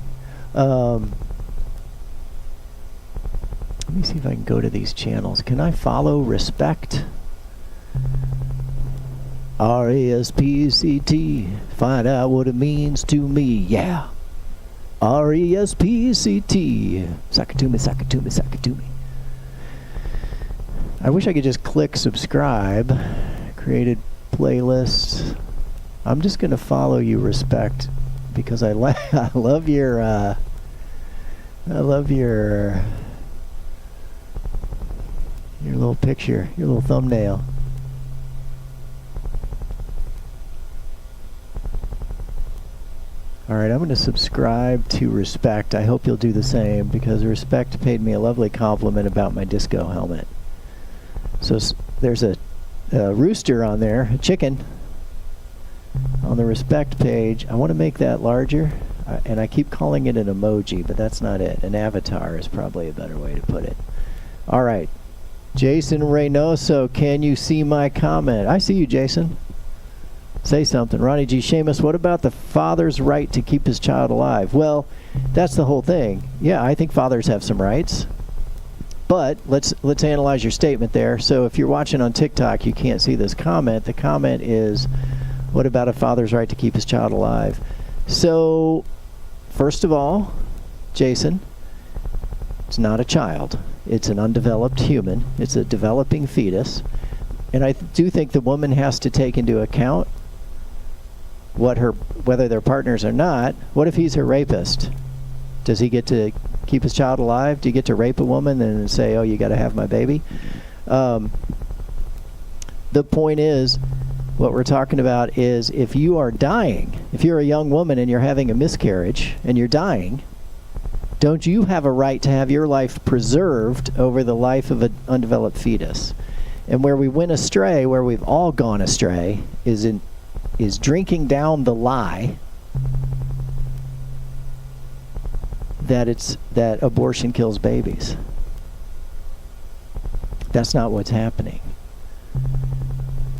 Let me see if I can go to these channels. Can I follow Respect? R-E-S-P-C-T. Find out what it means to me. Yeah. R-E-S-P-C-T. Suck it to me, suck it to me, suck it to me. I wish I could just click subscribe. Created playlists. I'm just going to follow you, Respect, because I love your little picture, your little thumbnail. Alright, I'm going to subscribe to Respect. I hope you'll do the same, because Respect paid me a lovely compliment about my disco helmet. So there's a rooster on there, a chicken, on the respect page. I want to make that larger, and I keep calling it an emoji, but that's not it. An avatar is probably a better way to put it. All right. Jason Reynoso, can you see my comment? I see you, Jason. Say something. Ronnie G. Seamus, what about the father's right to keep his child alive? Well, that's the whole thing. Yeah, I think fathers have some rights. But let's analyze your statement there. So if you're watching on TikTok, you can't see this comment. The comment is, what about a father's right to keep his child alive? So, first of all, Jason, it's not a child. It's an undeveloped human. It's a developing fetus. And I do think the woman has to take into account whether they're partners or not. What if he's her rapist? Does he get to keep his child alive? Do you get to rape a woman and say, oh, you got to have my baby? The point is, what we're talking about is if you are dying, if you're a young woman and you're having a miscarriage and you're dying, don't you have a right to have your life preserved over the life of an undeveloped fetus? And where we went astray, where we've all gone astray, is drinking down the lie that abortion kills babies. That's not what's happening.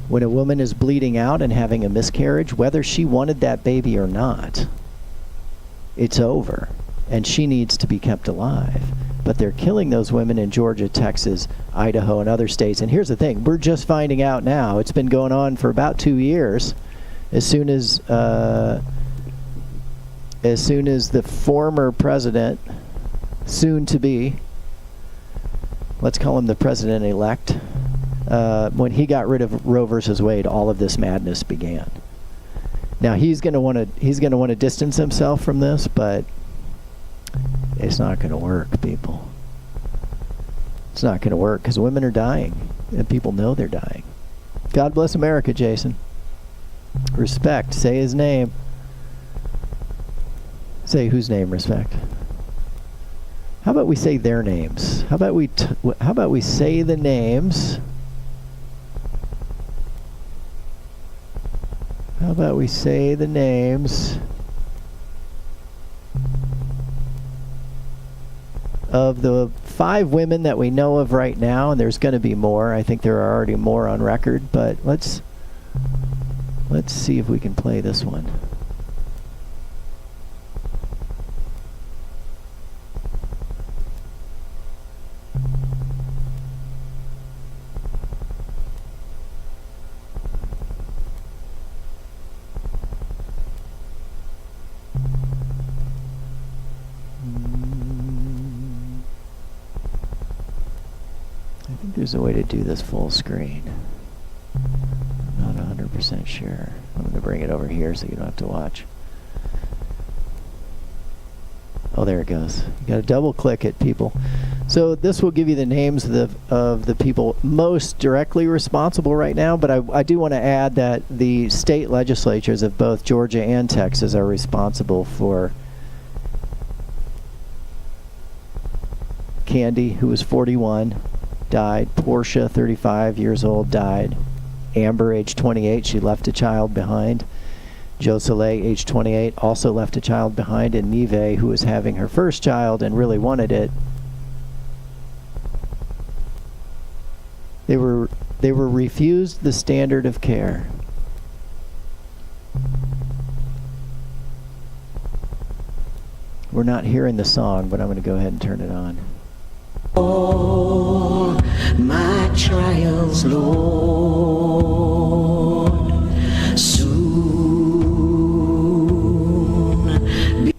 When a woman is bleeding out and having a miscarriage, whether she wanted that baby or not, it's over, and she needs to be kept alive. But they're killing those women in Georgia, Texas, Idaho, and other states. And here's the thing, we're just finding out now. It's been going on for about 2 years. As soon as the former president, soon to be, let's call him the president-elect, when he got rid of Roe versus Wade, all of this madness began. Now he's going to want to distance himself from this, but it's not going to work, people. It's not going to work because women are dying, and people know they're dying. God bless America, Jason. Respect. Say his name. Say whose name? Respect. How about we say their names? How about we say the names? How about we say the names of the 5 women that we know of right now, and there's going to be more. I think there are already more on record, but let's see if we can play this one. I think there's a way to do this full screen. I'm not 100% sure. I'm going to bring it over here so you don't have to watch. Oh, there it goes. You got to double click it, people. So this will give you the names of the people most directly responsible right now, but I do want to add that the state legislatures of both Georgia and Texas are responsible for Candy, who was 41, died. Portia, 35 years old, died. Amber, age 28, she left a child behind. Joe Soleil, age 28, also left a child behind. And Neve, who was having her first child and really wanted it, they were refused the standard of care. We're not hearing the song, but I'm going to go ahead and turn it on. All my trials, Lord, soon be.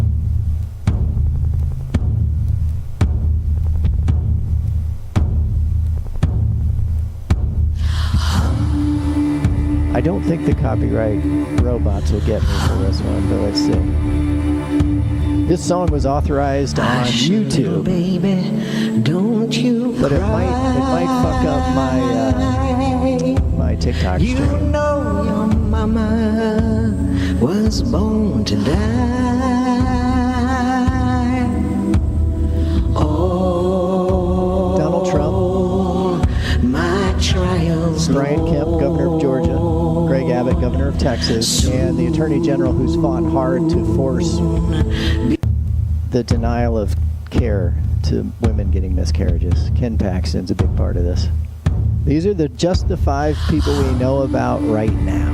I don't think the copyright robots will get me for this one, but let's see. This song was authorized on YouTube, Baby, don't you but it might fuck up my TikTok You stream. know your mama was born to die. Oh, Donald Trump. my trials. Brian Kemp, governor of Georgia, Greg Abbott, governor of Texas, and the attorney general who's fought hard to force the denial of care to women getting miscarriages. Ken Paxton's a big part of this. These are just the 5 people we know about right now.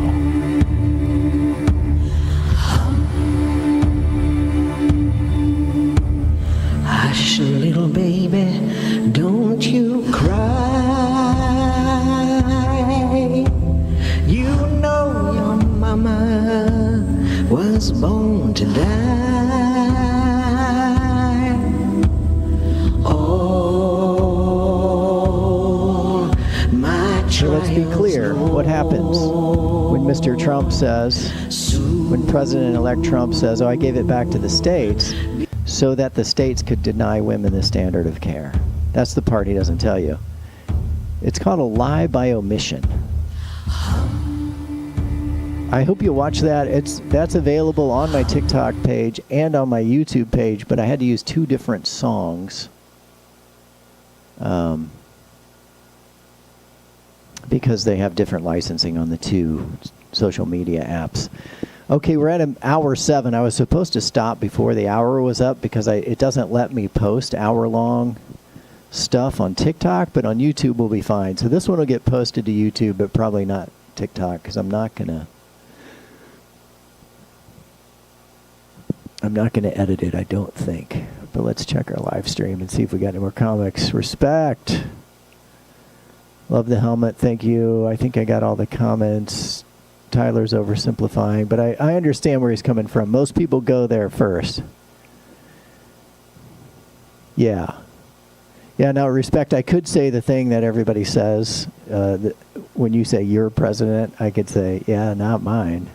Hush, little baby, don't you cry. You know your mama was born to die. Oh, my So let's be clear. What happens when Mr. Trump says, when President-elect Trump says, oh, I gave it back to the states so that the states could deny women the standard of care? That's the part he doesn't tell you. It's called a lie by omission. I hope you watch that. That's available on my TikTok page and on my YouTube page, but I had to use 2 different songs. Because they have different licensing on the 2 social media apps. Okay, we're at hour 7. I was supposed to stop before the hour was up because it doesn't let me post hour-long stuff on TikTok, but on YouTube we'll be fine. So this one will get posted to YouTube, but probably not TikTok, because I'm not gonna edit it, I don't think. But let's check our live stream and see if we got any more comics. Respect. Love the helmet, thank you. I think I got all the comments. Tyler's oversimplifying, but I understand where he's coming from. Most people go there first. Yeah. Yeah, now respect, I could say the thing that everybody says. When you say you're president, I could say, yeah, not mine.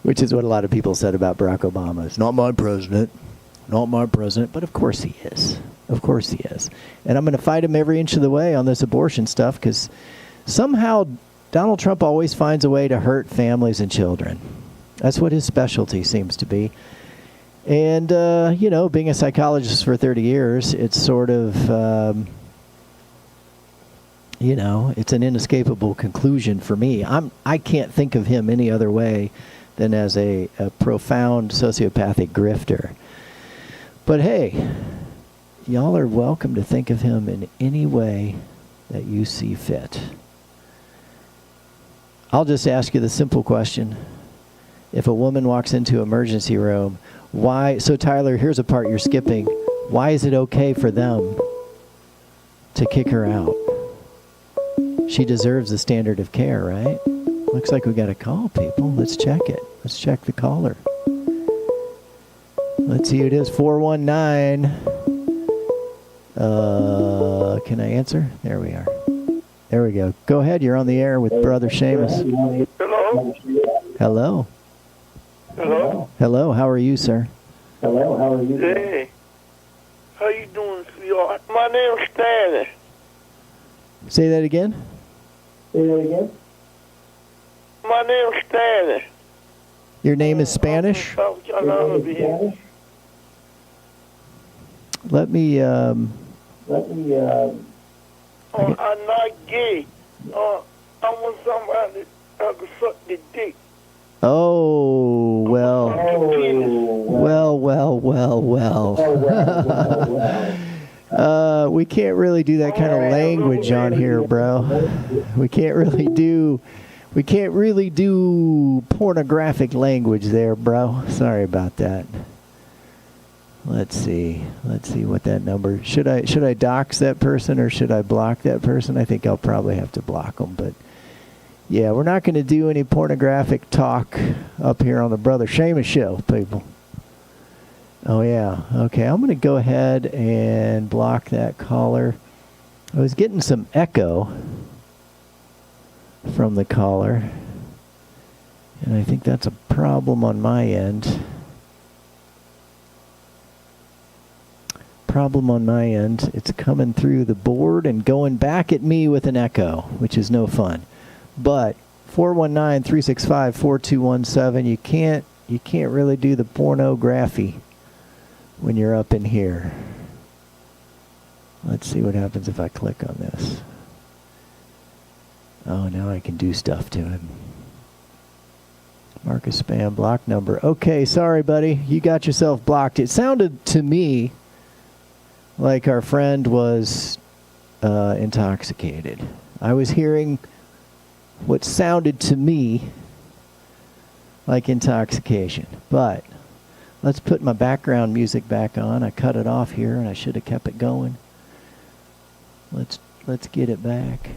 Which is what a lot of people said about Barack Obama. It's not my president. Not my president. But of course he is. Of course he is. And I'm going to fight him every inch of the way on this abortion stuff, because somehow Donald Trump always finds a way to hurt families and children. That's what his specialty seems to be. And, you know, being a psychologist for 30 years, it's sort of, you know, it's an inescapable conclusion for me. I can't think of him any other way than as a profound sociopathic grifter. But hey, y'all are welcome to think of him in any way that you see fit. I'll just ask you the simple question. If a woman walks into an emergency room, why? So Tyler, here's a part you're skipping. Why is it okay for them to kick her out? She deserves the standard of care, right? Looks like we got a call, people. Let's check it. Let's check the caller. Let's see who it is. 419. Can I answer? There we are. There we go. Go ahead. You're on the air with Brother Seamus. Hello? Hello. Hello? Hello. How are you, sir? Hello, how are you? Hey. How you doing, sweetheart? My name's Stanley. Say that again. Say that again? My name's Stanley. Your name is Spanish? South Carolina, Spanish? Let me, I'm not gay. I want somebody that can suck the dick. Oh, well. We can't really do that kind of language on here, bro. We can't really do pornographic language there, bro. Sorry about that. Let's see what that number. Should I dox that person or should I block that person? I think I'll probably have to block them, but yeah, we're not going to do any pornographic talk up here on the Brother Seamus Show, people. Oh, yeah. Okay, I'm going to go ahead and block that caller. I was getting some echo from the caller, and I think that's a problem on my end. It's coming through the board and going back at me with an echo, which is no fun. But 419-365-4217, you can't really do the pornography when you're up in here. Let's see what happens if I click on this. Oh, now I can do stuff to him. Marcus spam block number. Okay, sorry, buddy. You got yourself blocked. It sounded to me like our friend was intoxicated. I was hearing what sounded to me like intoxication. But let's put my background music back on. I cut it off here, and I should have kept it going. Let's get it back.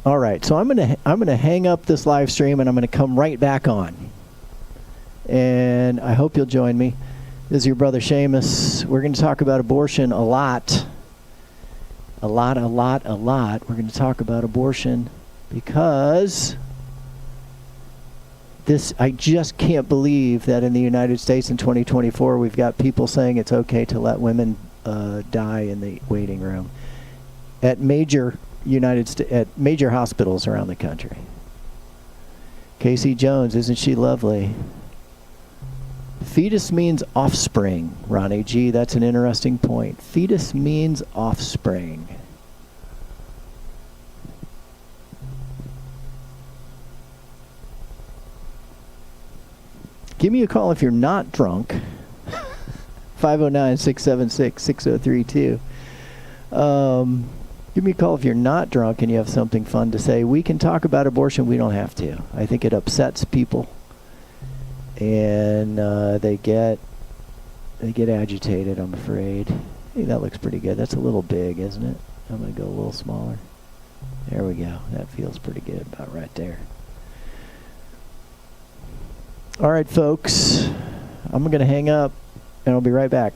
All right, so I'm gonna hang up this live stream, and I'm gonna come right back on. And I hope you'll join me. This is your brother Seamus. We're going to talk about abortion a lot. We're going to talk about abortion because I just can't believe that in the United States in 2024 we've got people saying it's okay to let women die in the waiting room at major hospitals around the country. Casey Jones, isn't she lovely? Fetus means offspring, Ronnie G. That's an interesting point. Fetus means offspring. Give me a call if you're not drunk. 509-676-6032. Give me a call if you're not drunk and you have something fun to say. We can talk about abortion. We don't have to. I think it upsets people. And they get agitated, I'm afraid. Hey, that looks pretty good. That's a little big, isn't it? I'm going to go a little smaller. There we go. That feels pretty good, about right there. All right, folks. I'm going to hang up, and I'll be right back.